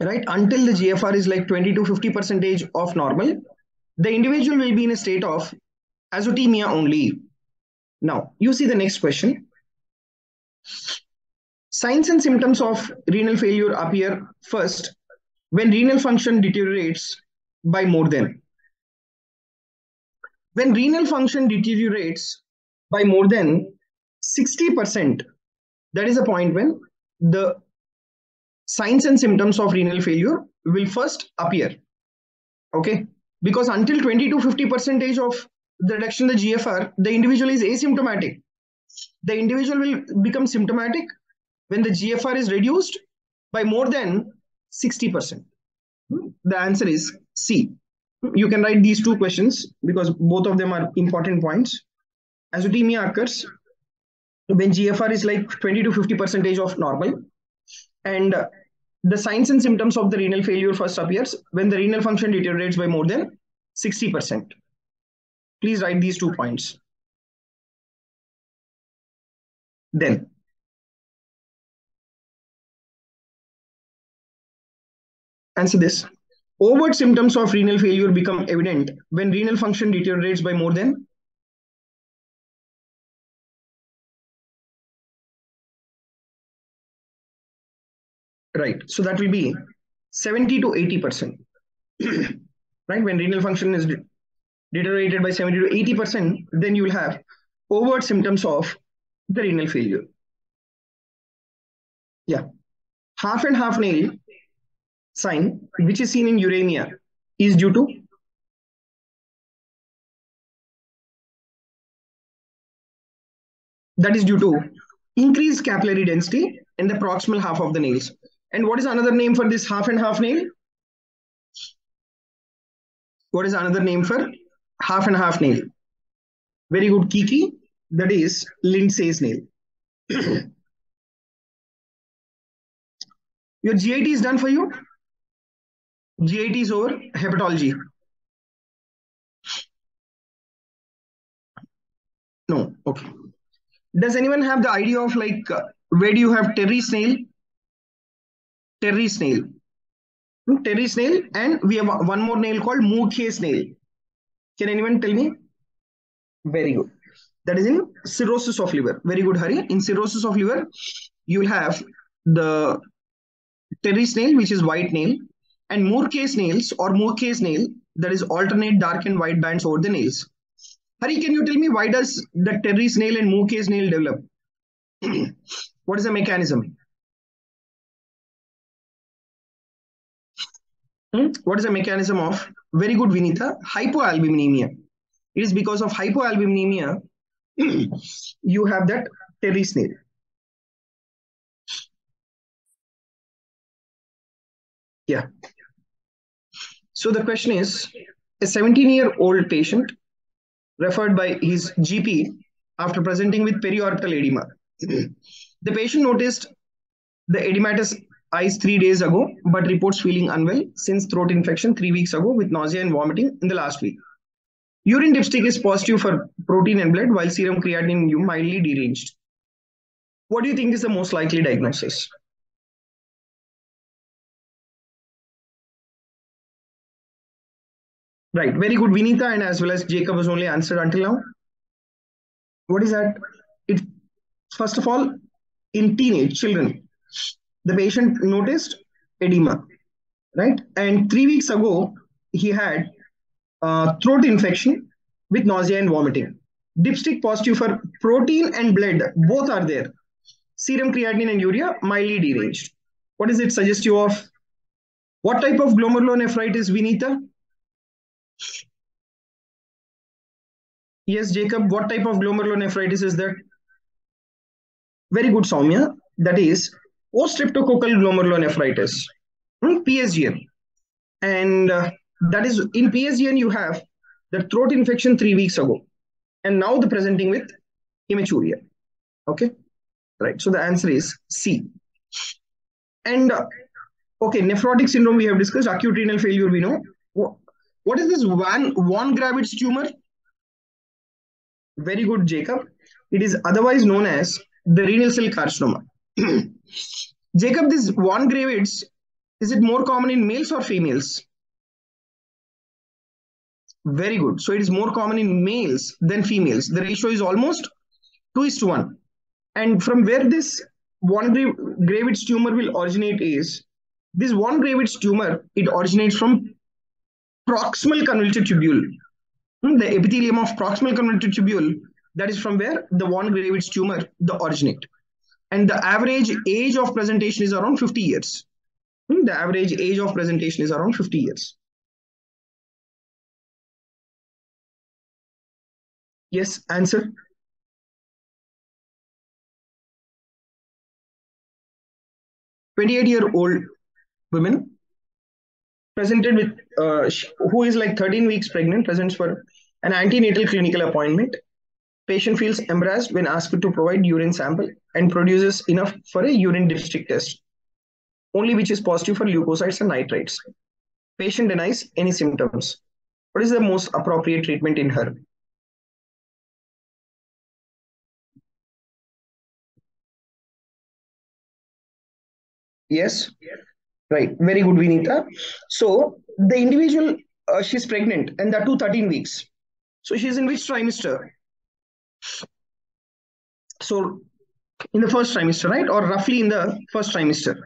right? Until the GFR is like 20 to 50% of normal, the individual will be in a state of azotemia only. Now, you see the next question. Signs and symptoms of renal failure appear first when renal function deteriorates by more than. When renal function deteriorates by more than 60%, that is a point when the signs and symptoms of renal failure will first appear. Okay, because until 20 to 50% of the reduction in the GFR, the individual is asymptomatic. The individual will become symptomatic when the GFR is reduced by more than 60%. The answer is C. You can write these two questions because both of them are important points. Azotemia occurs when GFR is like 20 to 50% of normal, and the signs and symptoms of the renal failure first appears when the renal function deteriorates by more than 60%. Please write these 2 points. Then answer this. Overt symptoms of renal failure become evident when renal function deteriorates by more than. Right. So that will be 70 to 80%. Right. When renal function is deteriorated by 70 to 80%, then you will have overt symptoms of the renal failure. Yeah. Half and half nail sign which is seen in uremia is due to increased capillary density in the proximal half of the nails. And what is another name for this half and half nail? What is another name for half and half nail? Very good, Kiki. That is Lindsay's nail. Your GIT is done for you? GIT is over. Hepatology. No. Okay. Does anyone have the idea of like where do you have Terry snail? Terry snail. Terry snail, and we have one more nail called Mukhe snail. Can anyone tell me? Very good. That is in cirrhosis of liver. Very good, Hari. In cirrhosis of liver, you will have the Terry snail, which is white nail, and Mukhe snails or Mukhe nail, that is alternate dark and white bands over the nails. Hari, can you tell me why does the Terry snail and Mukhe nail develop? What is the mechanism? What is the mechanism of? Very good, Vinitha. Hypoalbuminemia. It is because of hypoalbuminemia you have that Terry snail. Yeah. So the question is, a 17-year-old patient referred by his GP after presenting with periorbital edema. The patient noticed the edematous eyes 3 days ago, but reports feeling unwell since throat infection 3 weeks ago with nausea and vomiting in the last week. Urine dipstick is positive for protein and blood, while serum creatinine mildly deranged. What do you think is the most likely diagnosis? Right, very good, Vinitha, and as well as Jacob has only answered until now. What is that? It first of all, in teenage children, the patient noticed edema, right? And 3 weeks ago, he had throat infection with nausea and vomiting. Dipstick positive for protein and blood, both are there. Serum creatinine and urea mildly deranged. What is it suggestive of? What type of glomerulonephritis, Vinitha? Yes, Jacob, what type of glomerulonephritis is that? Very good, Soumya. That is post-streptococcal glomerulonephritis, PSGN. And that is in PSGN, you have the throat infection 3 weeks ago. And now the presenting with hematuria. Okay, right. So the answer is C. And okay, nephrotic syndrome we have discussed, acute renal failure we know. What is this von Gravitz tumor? Very good, Jacob. It is otherwise known as the renal cell carcinoma. Jacob, this von Gravitz, is it more common in males or females? Very good. So it is more common in males than females. The ratio is almost 2:1. And from where this von Gravitz tumor will originate is, this von Gravitz tumor, it originates from proximal convoluted tubule. The epithelium of proximal convoluted tubule, that is from where the von Gravitz tumor the originate. And the average age of presentation is around 50 years. The average age of presentation is around 50 years. Yes, answer. "28-year-old woman presented with, who is like 13 weeks pregnant, presents for an antenatal clinical appointment. Patient feels embarrassed when asked to provide urine sample and produces enough for a urine dipstick test, only which is positive for leukocytes and nitrites. Patient denies any symptoms. What is the most appropriate treatment in her?" Yes, right. Very good, Vinitha. So the individual, she's pregnant and that too 13 weeks. So she's in which trimester? So in the first trimester, right? Or roughly in the first trimester.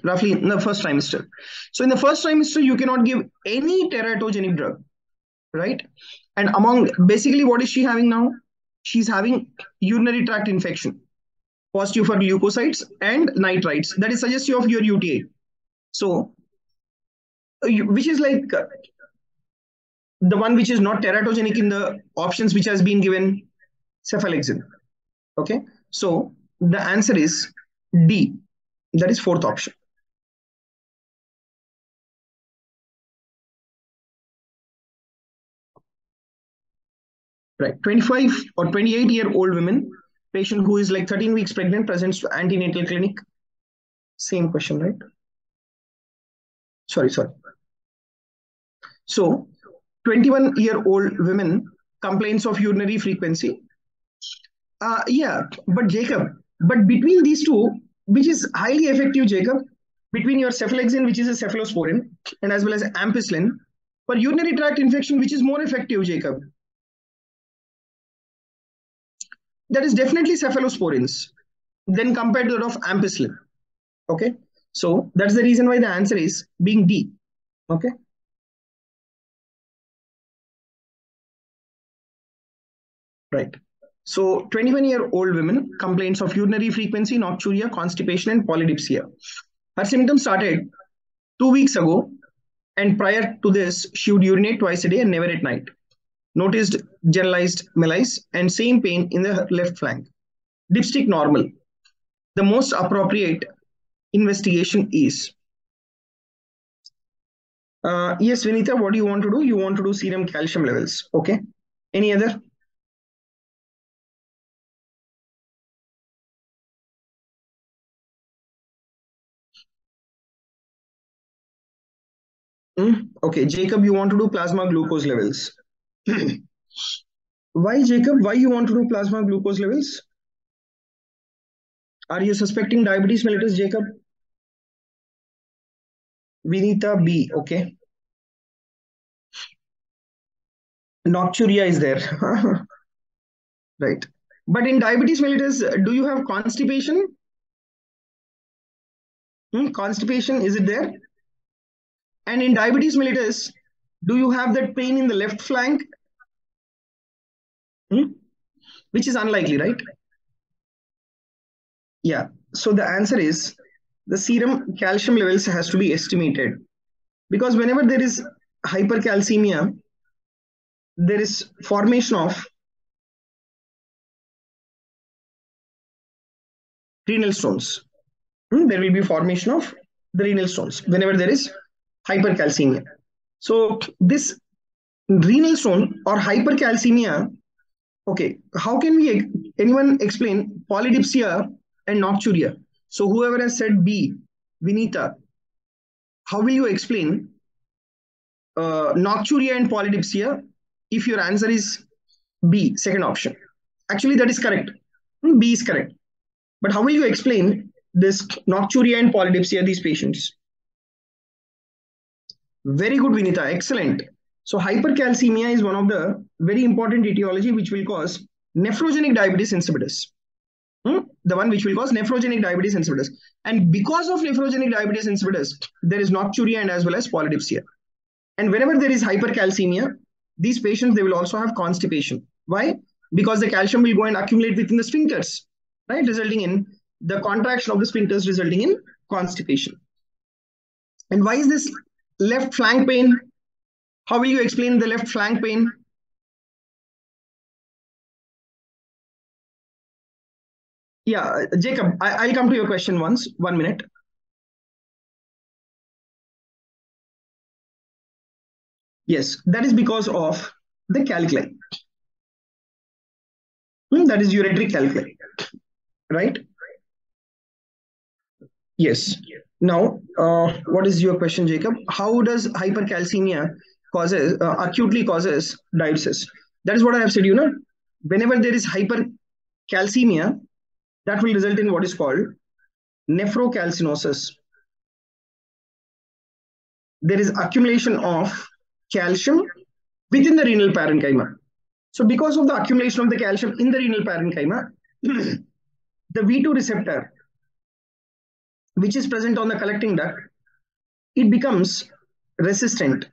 Roughly in the first trimester. So in the first trimester, you cannot give any teratogenic drug, right? And among, basically what is she having now? She's having urinary tract infection, positive for leukocytes and nitrites. That is suggestive of your UTI. So which is like the one which is not teratogenic in the options which has been given, cephalexin. Okay, so the answer is D. That is fourth option. Right, 25 or 28-year-old women, patient who is like 13 weeks pregnant, presents to antenatal clinic. Same question, right? Sorry. So 21-year-old women complains of urinary frequency. Yeah, but Jacob, but between these two, which is highly effective, Jacob, between your cephalexin, which is a cephalosporin, and as well as ampicillin, for urinary tract infection, which is more effective, Jacob? That is definitely cephalosporins, then compared to that of ampicillin. Okay, so that's the reason why the answer is being D. Okay. Right. So 21-year-old women complains of urinary frequency, nocturia, constipation, and polydipsia. Her symptoms started 2 weeks ago, and prior to this, she would urinate twice a day and never at night. Noticed generalized malaise and same pain in the left flank. Dipstick normal. The most appropriate investigation is. Yes, Vinita, what do you want to do? You want to do serum calcium levels. Okay. Any other? Okay, Jacob, you want to do plasma glucose levels. Why, Jacob? Why you want to do plasma glucose levels? Are you suspecting diabetes mellitus, Jacob? Vinita B. Okay. Nocturia is there. Right. But in diabetes mellitus, do you have constipation? Constipation, is it there? And in diabetes mellitus, do you have that pain in the left flank? Which is unlikely, right? Yeah. So the answer is the serum calcium levels has to be estimated, because whenever there is hypercalcemia, there is formation of renal stones. There will be formation of the renal stones whenever there is hypercalcemia. So this renal stone or hypercalcemia, okay, how can anyone explain polydipsia and nocturia? So whoever has said B, Vinita, how will you explain nocturia and polydipsia if your answer is B, second option? Actually, that is correct. B is correct. But how will you explain this nocturia and polydipsia, these patients? Very good, Vinita. Excellent. So hypercalcemia is one of the very important etiology which will cause nephrogenic diabetes insipidus. The one which will cause nephrogenic diabetes insipidus. And because of nephrogenic diabetes insipidus, there is nocturia and as well as polydipsia. And whenever there is hypercalcemia, these patients, they will also have constipation. Why? Because the calcium will go and accumulate within the sphincters, right? Resulting in the contraction of the sphincters, resulting in constipation. And why is this left flank pain? How will you explain the left flank pain? Yeah, Jacob, I'll come to your question once. 1 minute. Yes, that is because of the calculi. That is ureteric calculi, right? Yes. Now, what is your question, Jacob? How does hypercalcemia acutely causes diuresis? That is what I have said. Whenever there is hypercalcemia, that will result in what is called nephrocalcinosis. There is accumulation of calcium within the renal parenchyma. So because of the accumulation of the calcium in the renal parenchyma, the V2 receptor, which is present on the collecting duct, it becomes resistant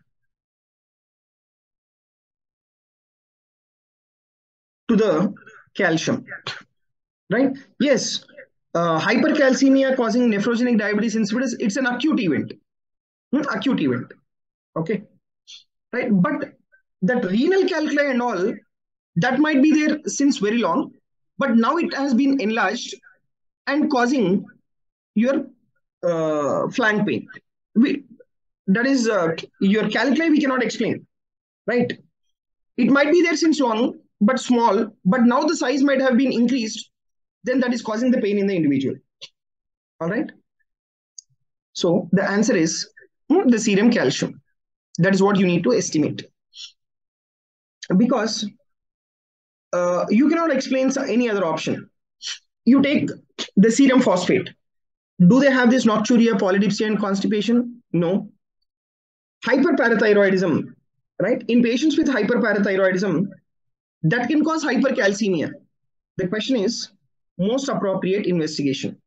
to the calcium, right? Yes, hypercalcemia causing nephrogenic diabetes insipidus, it's an acute event. Acute event. Okay, right? But that renal calculi and all, that might be there since very long, but now it has been enlarged and causing your flank pain. That is your calculi we cannot explain, right? It might be there since long, but small, but now the size might have been increased, then that is causing the pain in the individual. All right. So the answer is the serum calcium. That is what you need to estimate. Because you cannot explain any other option. You take the serum phosphate. Do they have this nocturia, polydipsia, and constipation? No. Hyperparathyroidism, right? In patients with hyperparathyroidism, that can cause hypercalcemia. The question is most appropriate investigation.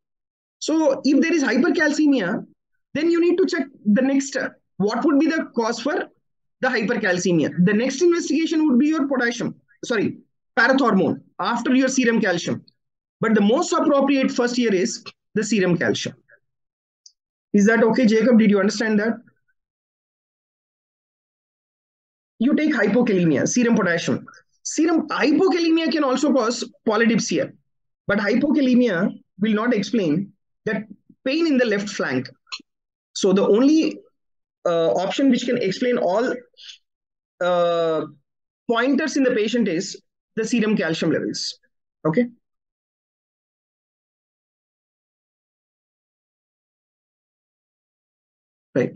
So if there is hypercalcemia, then you need to check the next, what would be the cause for the hypercalcemia. The next investigation would be your parathormone after your serum calcium. But the most appropriate first year is the serum calcium. Is that okay, Jacob? Did you understand that? You take hypokalemia, serum potassium. Serum hypokalemia can also cause polydipsia, but hypokalemia will not explain that pain in the left flank. So the only option which can explain all pointers in the patient is the serum calcium levels. Okay. Right.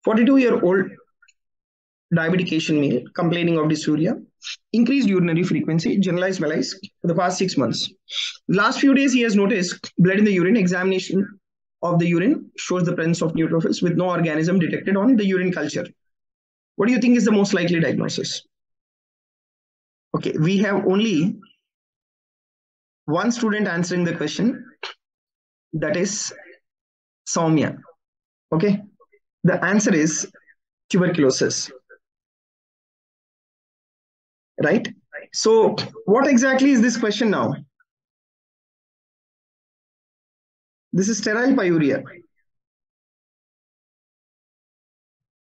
42-year-old diabetic Asian male complaining of dysuria, increased urinary frequency, generalized malaise for the past 6 months. Last few days, he has noticed blood in the urine. Examination of the urine shows the presence of neutrophils with no organism detected on the urine culture. What do you think is the most likely diagnosis? Okay, we have only one student answering the question, that is Soumya. Okay, the answer is tuberculosis. Right? So what exactly is this question now? This is sterile pyuria.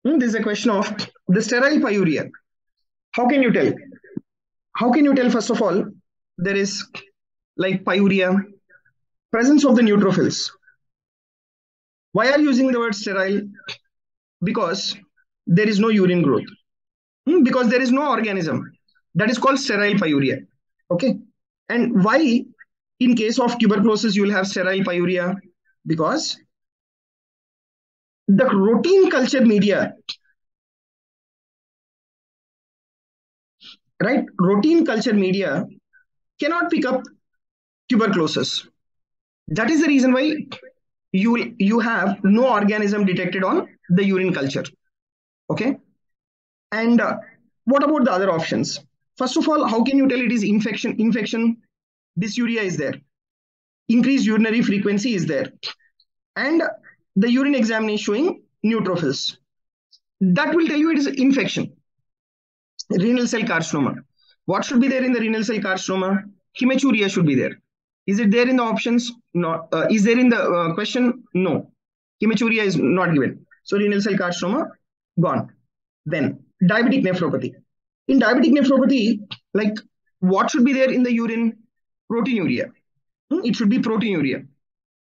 This is a question of the sterile pyuria. How can you tell? How can you tell, first of all, there is like pyuria, presence of the neutrophils. Why are you using the word sterile? Because there is no urine growth. Because there is no organism. That is called sterile pyuria. Okay. And why in case of tuberculosis you will have sterile pyuria? Because the routine culture media, right? Routine culture media cannot pick up tuberculosis. That is the reason why you have no organism detected on the urine culture. Okay. And what about the other options? First of all, how can you tell it is infection? Dysuria is there. Increased urinary frequency is there. And the urine examination showing neutrophils. That will tell you it is infection. Renal cell carcinoma. What should be there in the renal cell carcinoma? Hematuria should be there. Is it there in the options? No. Is there in the question? No. Hematuria is not given. So renal cell carcinoma, gone. Then diabetic nephropathy. In diabetic nephropathy, like what should be there in the urine? Proteinuria. It should be proteinuria,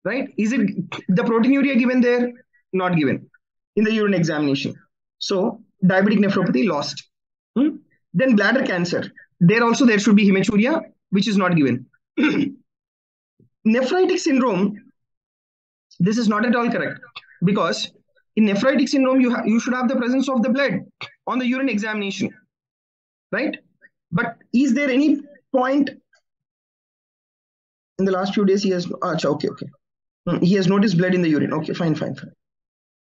right? Is it the proteinuria given there? Not given in the urine examination. So diabetic nephropathy lost. Then bladder cancer. There also there should be hematuria, which is not given. Nephritic syndrome, this is not at all correct, because in nephritic syndrome you should have the presence of the blood on the urine examination, right? But is there any point in the last few days he has okay. He has noticed blood in the urine. Okay, fine.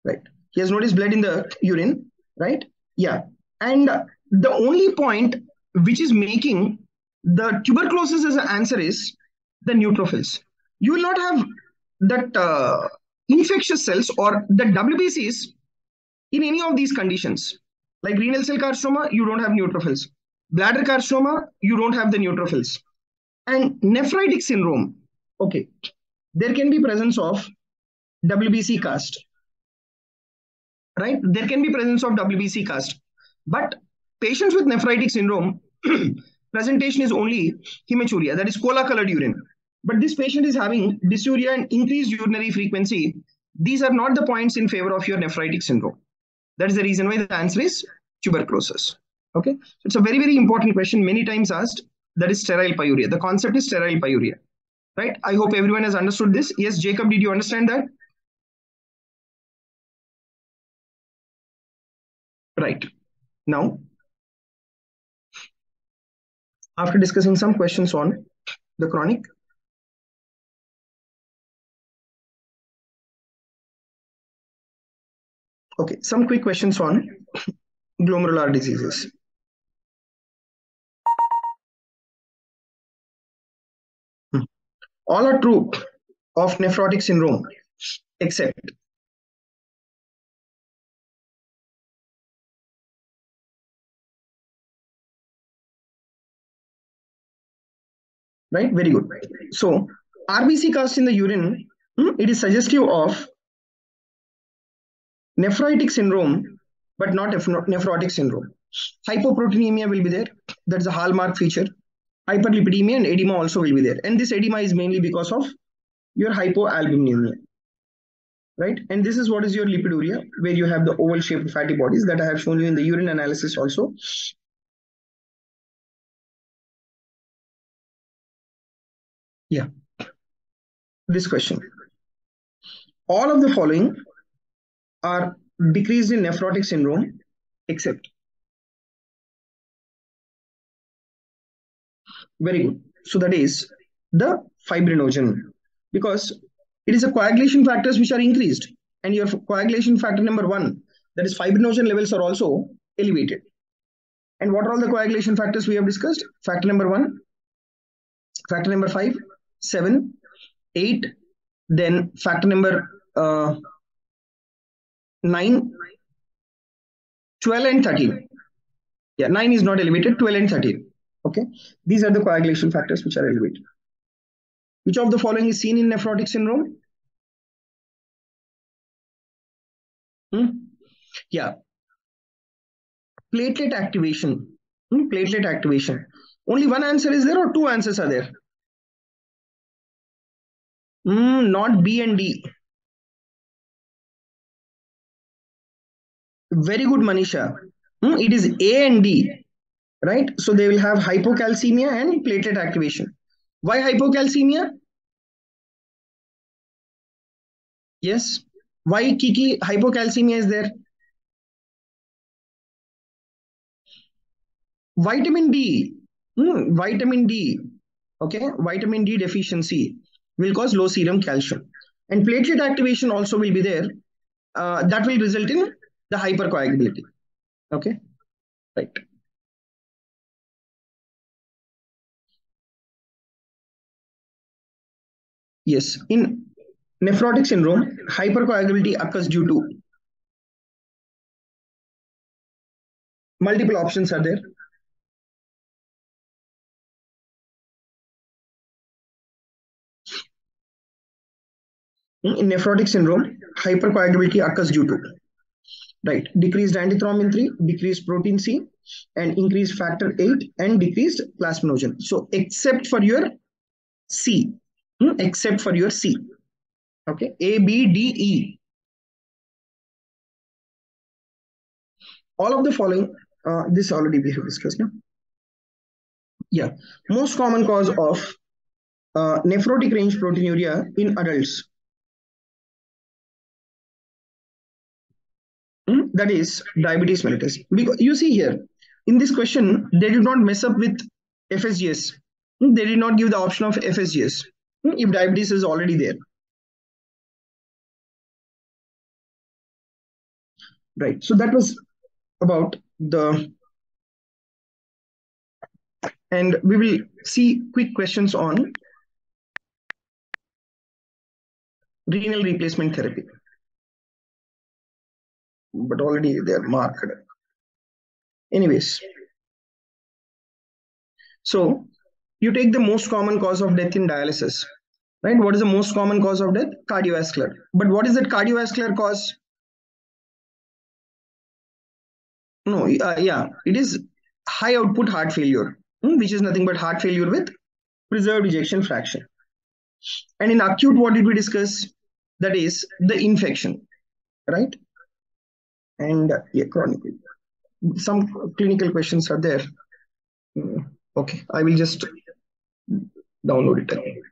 Right. He has noticed blood in the urine, right? Yeah. And the only point which is making the tuberculosis as an answer is the neutrophils. You will not have that infectious cells or the WBCs in any of these conditions. Like renal cell carcinoma, you don't have neutrophils. Bladder carcinoma, you don't have the neutrophils. And nephritic syndrome, okay, there can be presence of WBC cast. right? There can be presence of WBC cast, but patients with nephritic syndrome presentation is only hematuria, that is cola colored urine. But this patient is having dysuria and increased urinary frequency. These are not the points in favor of your nephritic syndrome. That is the reason why the answer is tuberculosis. Okay, so it's a very, very important question, many times asked. That is sterile pyuria. The concept is sterile pyuria, right? I hope everyone has understood this. Yes, Jacob, did you understand that? Right. Now, after discussing some questions on the chronic, okay, some quick questions on glomerular diseases. All are true of nephrotic syndrome except right. Very good. So RBC cast in the urine, it is suggestive of nephritic syndrome, but not nephrotic syndrome. Hypoproteinemia will be there. That's a hallmark feature. Hyperlipidemia and edema also will be there. And this edema is mainly because of your hypoalbuminemia, right? And this is what is your lipiduria, where you have the oval shaped fatty bodies that I have shown you in the urine analysis also. Yeah. This question. All of the following are decreased in nephrotic syndrome except. Very good. So that is the fibrinogen, because it is a coagulation factors which are increased, and your coagulation factor number 1, that is fibrinogen levels, are also elevated. And what are all the coagulation factors we have discussed? Factor number 1, factor number 5, 7, 8, then factor number 9, 12 and 13. Yeah, 9 is not elevated, 12 and 13. Okay, these are the coagulation factors which are elevated. Which of the following is seen in nephrotic syndrome? Yeah, platelet activation. Platelet activation. Only one answer is there or two answers are there? Not B and D. Very good, Manisha. It is A and D, right? So they will have hypocalcemia and platelet activation. Why hypocalcemia? Yes. Why, Kiki, hypocalcemia is there? Vitamin D. Vitamin D. Okay, vitamin D deficiency will cause low serum calcium. And platelet activation also will be there. That will result in the hypercoagulability. Okay, right. Yes, in nephrotic syndrome, hypercoagulability occurs due to multiple options are there. In nephrotic syndrome, hypercoagulability occurs due to right decreased antithrombin 3, decreased protein C, and increased factor 8 and decreased plasminogen. So except for your C, except for your C. Okay, A, B, D, E. All of the following, this already we have discussed now. Yeah, most common cause of nephrotic range proteinuria in adults. That is diabetes mellitus. Because you see here, in this question, they did not mess up with FSGS. They did not give the option of FSGS if diabetes is already there. Right. So that was about the, and we will see quick questions on renal replacement therapy. But already they are marked. Anyways. So you take the most common cause of death in dialysis, right? What is the most common cause of death? Cardiovascular. But what is that cardiovascular cause? No, yeah, it is high output heart failure, which is nothing but heart failure with preserved ejection fraction. And in acute, what did we discuss? That is the infection, right? And yeah, chronic. Some clinical questions are there. Okay, I will just download it again.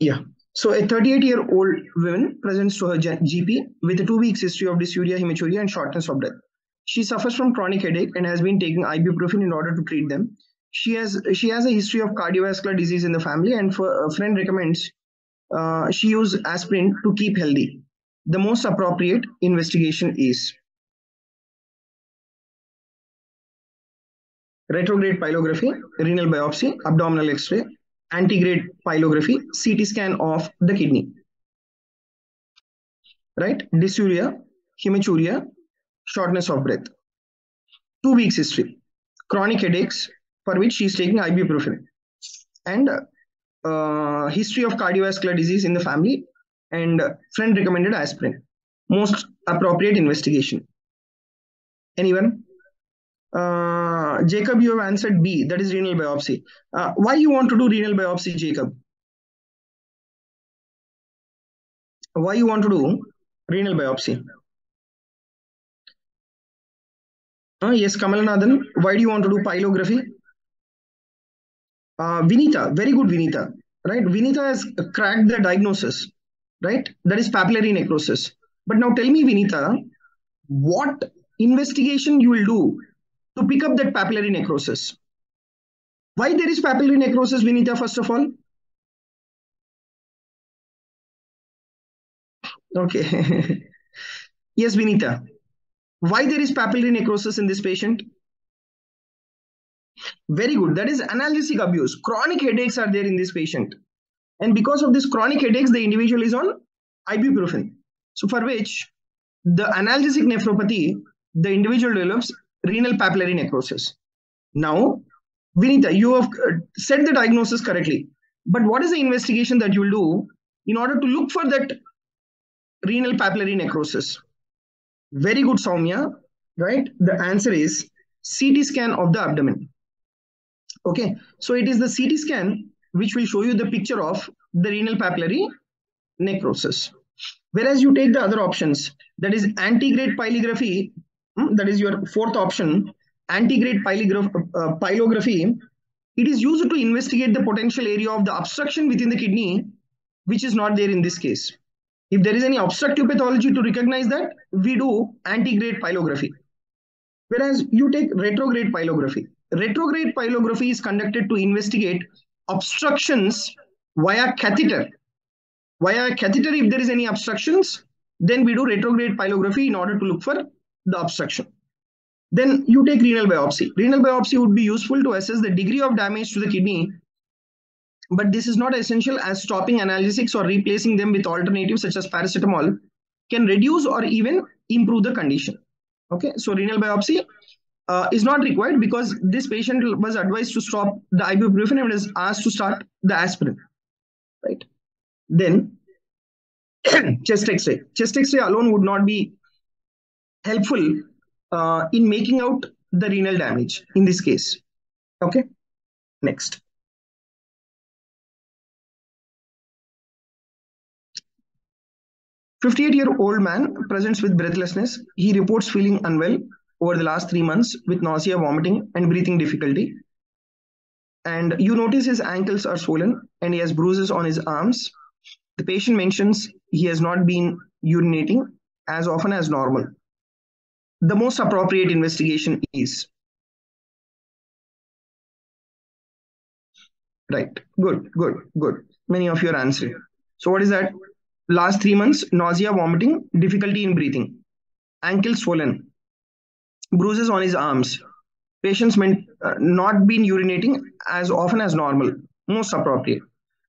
Yeah. So a 38-year-old woman presents to her GP with a 2 weeks history of dysuria, hematuria, and shortness of breath. She suffers from chronic headache and has been taking ibuprofen in order to treat them. She has a history of cardiovascular disease in the family, and a friend recommends she use aspirin to keep healthy. The most appropriate investigation is retrograde pylography, renal biopsy, abdominal X-ray, antegrade pylography, CT scan of the kidney. Right? Dysuria, hematuria, shortness of breath. 2 weeks history. Chronic headaches for which she is taking ibuprofen. And history of cardiovascular disease in the family, and friend recommended aspirin. Most appropriate investigation. Anyone? Jacob, you have answered B, that is renal biopsy. Why you want to do renal biopsy, Jacob? Why you want to do renal biopsy? Yes, Kamalanathan, why do you want to do pylography? Vinita, very good, Vinita. Right? Vinita has cracked the diagnosis, right? That is papillary necrosis. But now tell me, Vinita, what investigation you will do to pick up that papillary necrosis? Why there is papillary necrosis, Vinita, first of all? Okay. Yes, Vinita. Why there is papillary necrosis in this patient? Very good. That is analgesic abuse. Chronic headaches are there in this patient. And because of this chronic headaches, the individual is on ibuprofen. So for which the analgesic nephropathy, the individual develops renal papillary necrosis. Now, Vinita, you have said the diagnosis correctly. But what is the investigation that you will do in order to look for that renal papillary necrosis? Very good, Soumya. Right? The answer is CT scan of the abdomen. Okay. So it is the CT scan which will show you the picture of the renal papillary necrosis. Whereas you take the other options, that is antegrade pylography, that is your fourth option, antegrade pylography. It is used to investigate the potential area of the obstruction within the kidney, which is not there in this case. If there is any obstructive pathology, to recognize that, we do antegrade pylography. Whereas you take retrograde pylography. Retrograde pylography is conducted to investigate obstructions via catheter. Via catheter, if there is any obstructions, then we do retrograde pylography in order to look for the obstruction. Then you take renal biopsy. Renal biopsy would be useful to assess the degree of damage to the kidney, but this is not essential, as stopping analgesics or replacing them with alternatives such as paracetamol can reduce or even improve the condition. Okay, so renal biopsy is not required because this patient was advised to stop the ibuprofen and was asked to start the aspirin. Right? Then chest X-ray. Chest X-ray alone would not be helpful in making out the renal damage in this case. Okay, next. A 58-year-old man presents with breathlessness. He reports feeling unwell over the last 3 months with nausea, vomiting, and breathing difficulty. And you notice his ankles are swollen and he has bruises on his arms. The patient mentions he has not been urinating as often as normal. The most appropriate investigation is right. Good. Many of you are answering. So what is that? Last 3 months, nausea, vomiting, difficulty in breathing, ankle swollen, bruises on his arms. Patients not been urinating as often as normal. Most appropriate.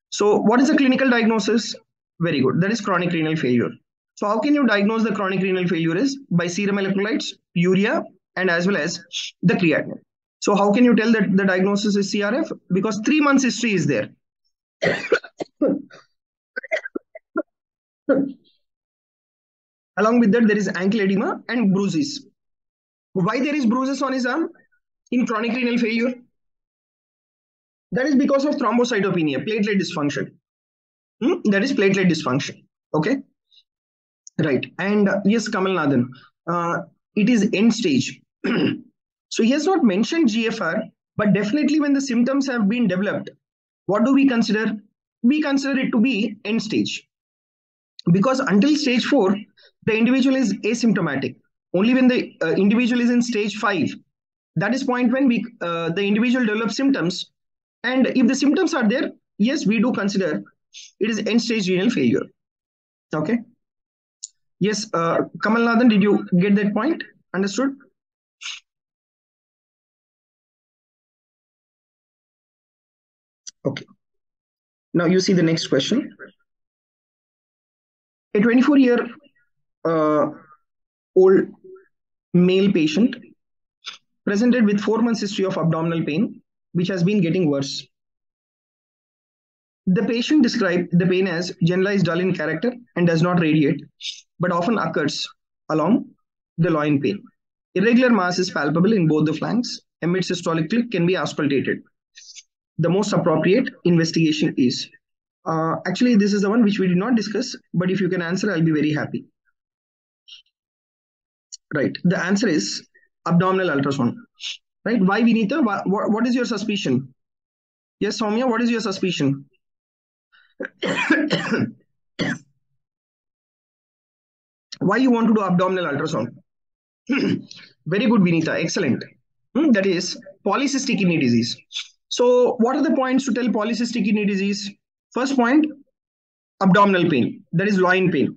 So what is the clinical diagnosis? Very good. That is chronic renal failure. So how can you diagnose the chronic renal failure is by serum electrolytes, urea, and as well as the creatinine. So how can you tell that the diagnosis is CRF? Because 3 months history is there. Along with that, there is ankle edema and bruises. Why there is bruises on his arm in chronic renal failure? That is because of thrombocytopenia, platelet dysfunction. That is platelet dysfunction. Okay, right. And yes, Kamal Nathan, it is end stage. So he has not mentioned GFR, but definitely when the symptoms have been developed, what do we consider? We consider it to be end stage. Because until stage 4, the individual is asymptomatic. Only when the individual is in stage 5, that is point when the individual develops symptoms. And if the symptoms are there, yes, we do consider it is end stage renal failure. Okay. Yes, Kamal Nathan, did you get that point? Understood? Okay. Now you see the next question. A 24-year old male patient presented with 4 months history of abdominal pain, which has been getting worse. The patient described the pain as generalized dull in character and does not radiate, but often occurs along the loin pain. Irregular mass is palpable in both the flanks. A mid-systolic click can be auscultated. The most appropriate investigation is. Actually, this is the one which we did not discuss, but if you can answer, I'll be very happy. Right. The answer is abdominal ultrasound. Right. Why, Vinita? What is your suspicion? Yes, Soumya, what is your suspicion? Why you want to do abdominal ultrasound? Very good, Vinita. Excellent. That is polycystic kidney disease. So, what are the points to tell polycystic kidney disease? First point, abdominal pain. That is loin pain.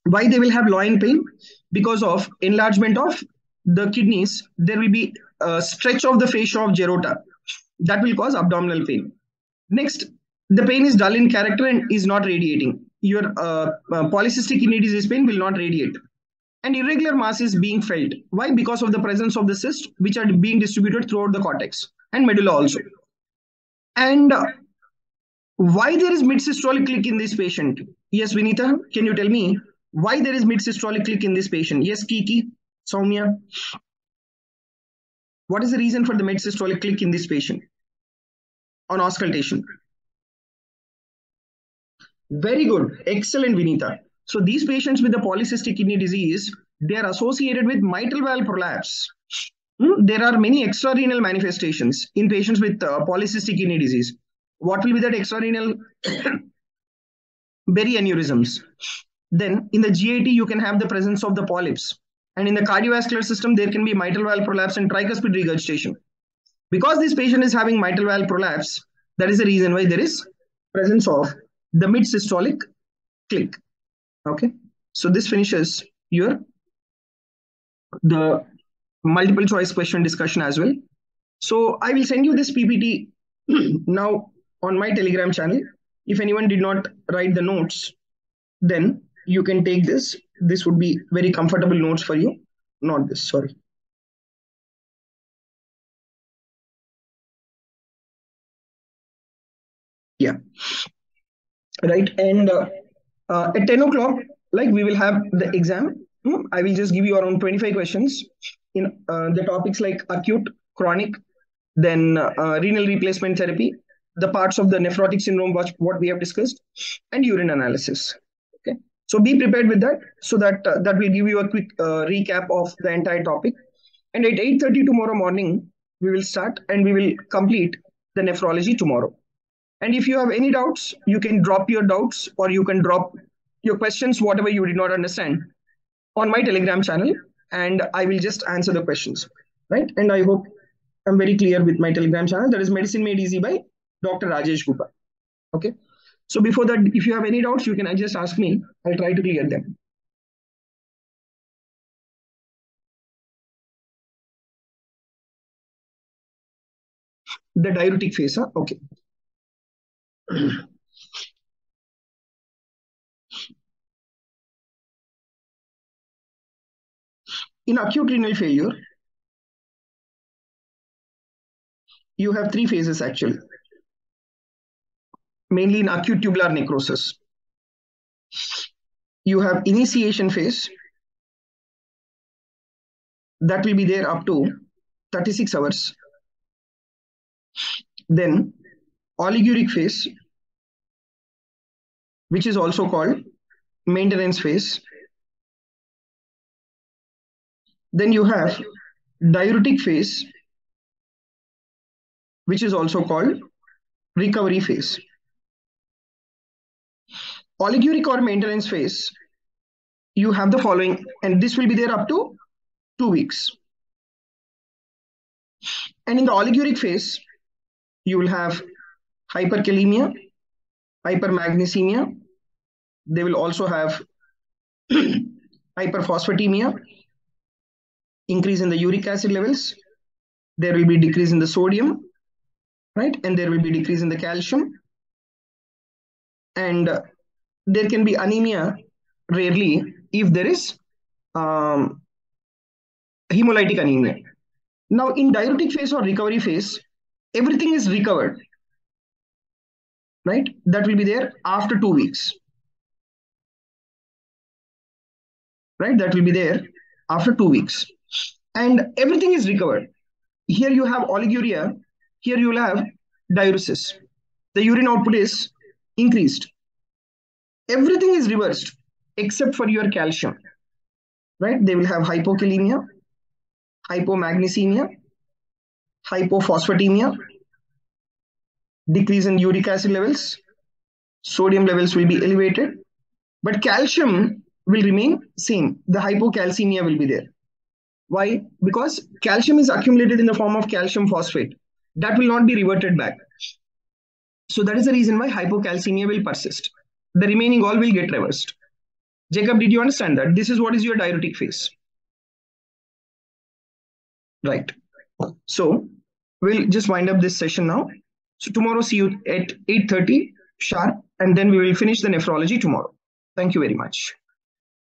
Why they will have loin pain? Because of enlargement of the kidneys. There will be a stretch of the fascia of Gerota. That will cause abdominal pain. Next, the pain is dull in character and is not radiating. Your polycystic kidney disease pain will not radiate. And irregular mass is being felt. Why? Because of the presence of the cysts, which are being distributed throughout the cortex and medulla also. And why there is mid-systolic click in this patient? Yes, Vinita, can you tell me why there is mid-systolic click in this patient? Yes, Kiki, Soumya. What is the reason for the mid-systolic click in this patient on auscultation? Very good. Excellent, Vinita. So these patients with the polycystic kidney disease, they are associated with mitral valve prolapse. There are many extrarenal manifestations in patients with polycystic kidney disease. What will be that extrarenal? Berry aneurysms. Then in the GIT, you can have the presence of the polyps. And in the cardiovascular system, there can be mitral valve prolapse and tricuspid regurgitation. Because this patient is having mitral valve prolapse, that is the reason why there is presence of the mid-systolic click. Okay. So this finishes the multiple choice question discussion as well. So I will send you this PPT now on my Telegram channel. If anyone did not write the notes, then you can take this. This would be very comfortable notes for you. Not this, sorry. Yeah. Right. And at 10 o'clock, like we will have the exam. I will just give you around 25 questions in the topics like acute, chronic, then renal replacement therapy, the parts of the nephrotic syndrome, what we have discussed, and urine analysis. Okay. So be prepared with that so that that will give you a quick recap of the entire topic. And at 8:30 tomorrow morning, we will start and we will complete the nephrology tomorrow. And if you have any doubts, you can drop your doubts or you can drop your questions, whatever you did not understand, on my Telegram channel, and I will just answer the questions. Right. And I hope I'm very clear with my Telegram channel. That is Medicine Made Easy by Dr. Rajesh Gupta. Okay. So before that, if you have any doubts, you can just ask me. I'll try to clear them. The diuretic phase, huh? Okay. In acute renal failure, you have 3 phases actually, mainly in acute tubular necrosis. You have initiation phase, that will be there up to 36 hours. Then oliguric phase, which is also called maintenance phase. Then you have diuretic phase, which is also called recovery phase. Oliguric or maintenance phase, you have the following, and this will be there up to 2 weeks. And in the oliguric phase, you will have hyperkalemia, hypermagnesemia. They will also have hyperphosphatemia, increase in the uric acid levels. There will be decrease in the sodium, right? And there will be decrease in the calcium. And there can be anemia rarely if there is hemolytic anemia. Now, in diuretic phase or recovery phase, everything is recovered, right? That will be there after 2 weeks, right? That will be there after 2 weeks. And everything is recovered. Here you have oliguria, here you will have diuresis. The urine output is increased. Everything is reversed except for your calcium, right? They will have hypokalemia, hypomagnesemia, hypophosphatemia, decrease in uric acid levels, sodium levels will be elevated, but calcium will remain same. The hypocalcemia will be there. Why? Because calcium is accumulated in the form of calcium phosphate. That will not be reverted back. So that is the reason why hypocalcemia will persist. The remaining all will get reversed. Jacob, did you understand that? This is what is your diuretic phase. Right. So we'll just wind up this session now. So tomorrow see you at 8:30 sharp, and then we will finish the nephrology tomorrow. Thank you very much.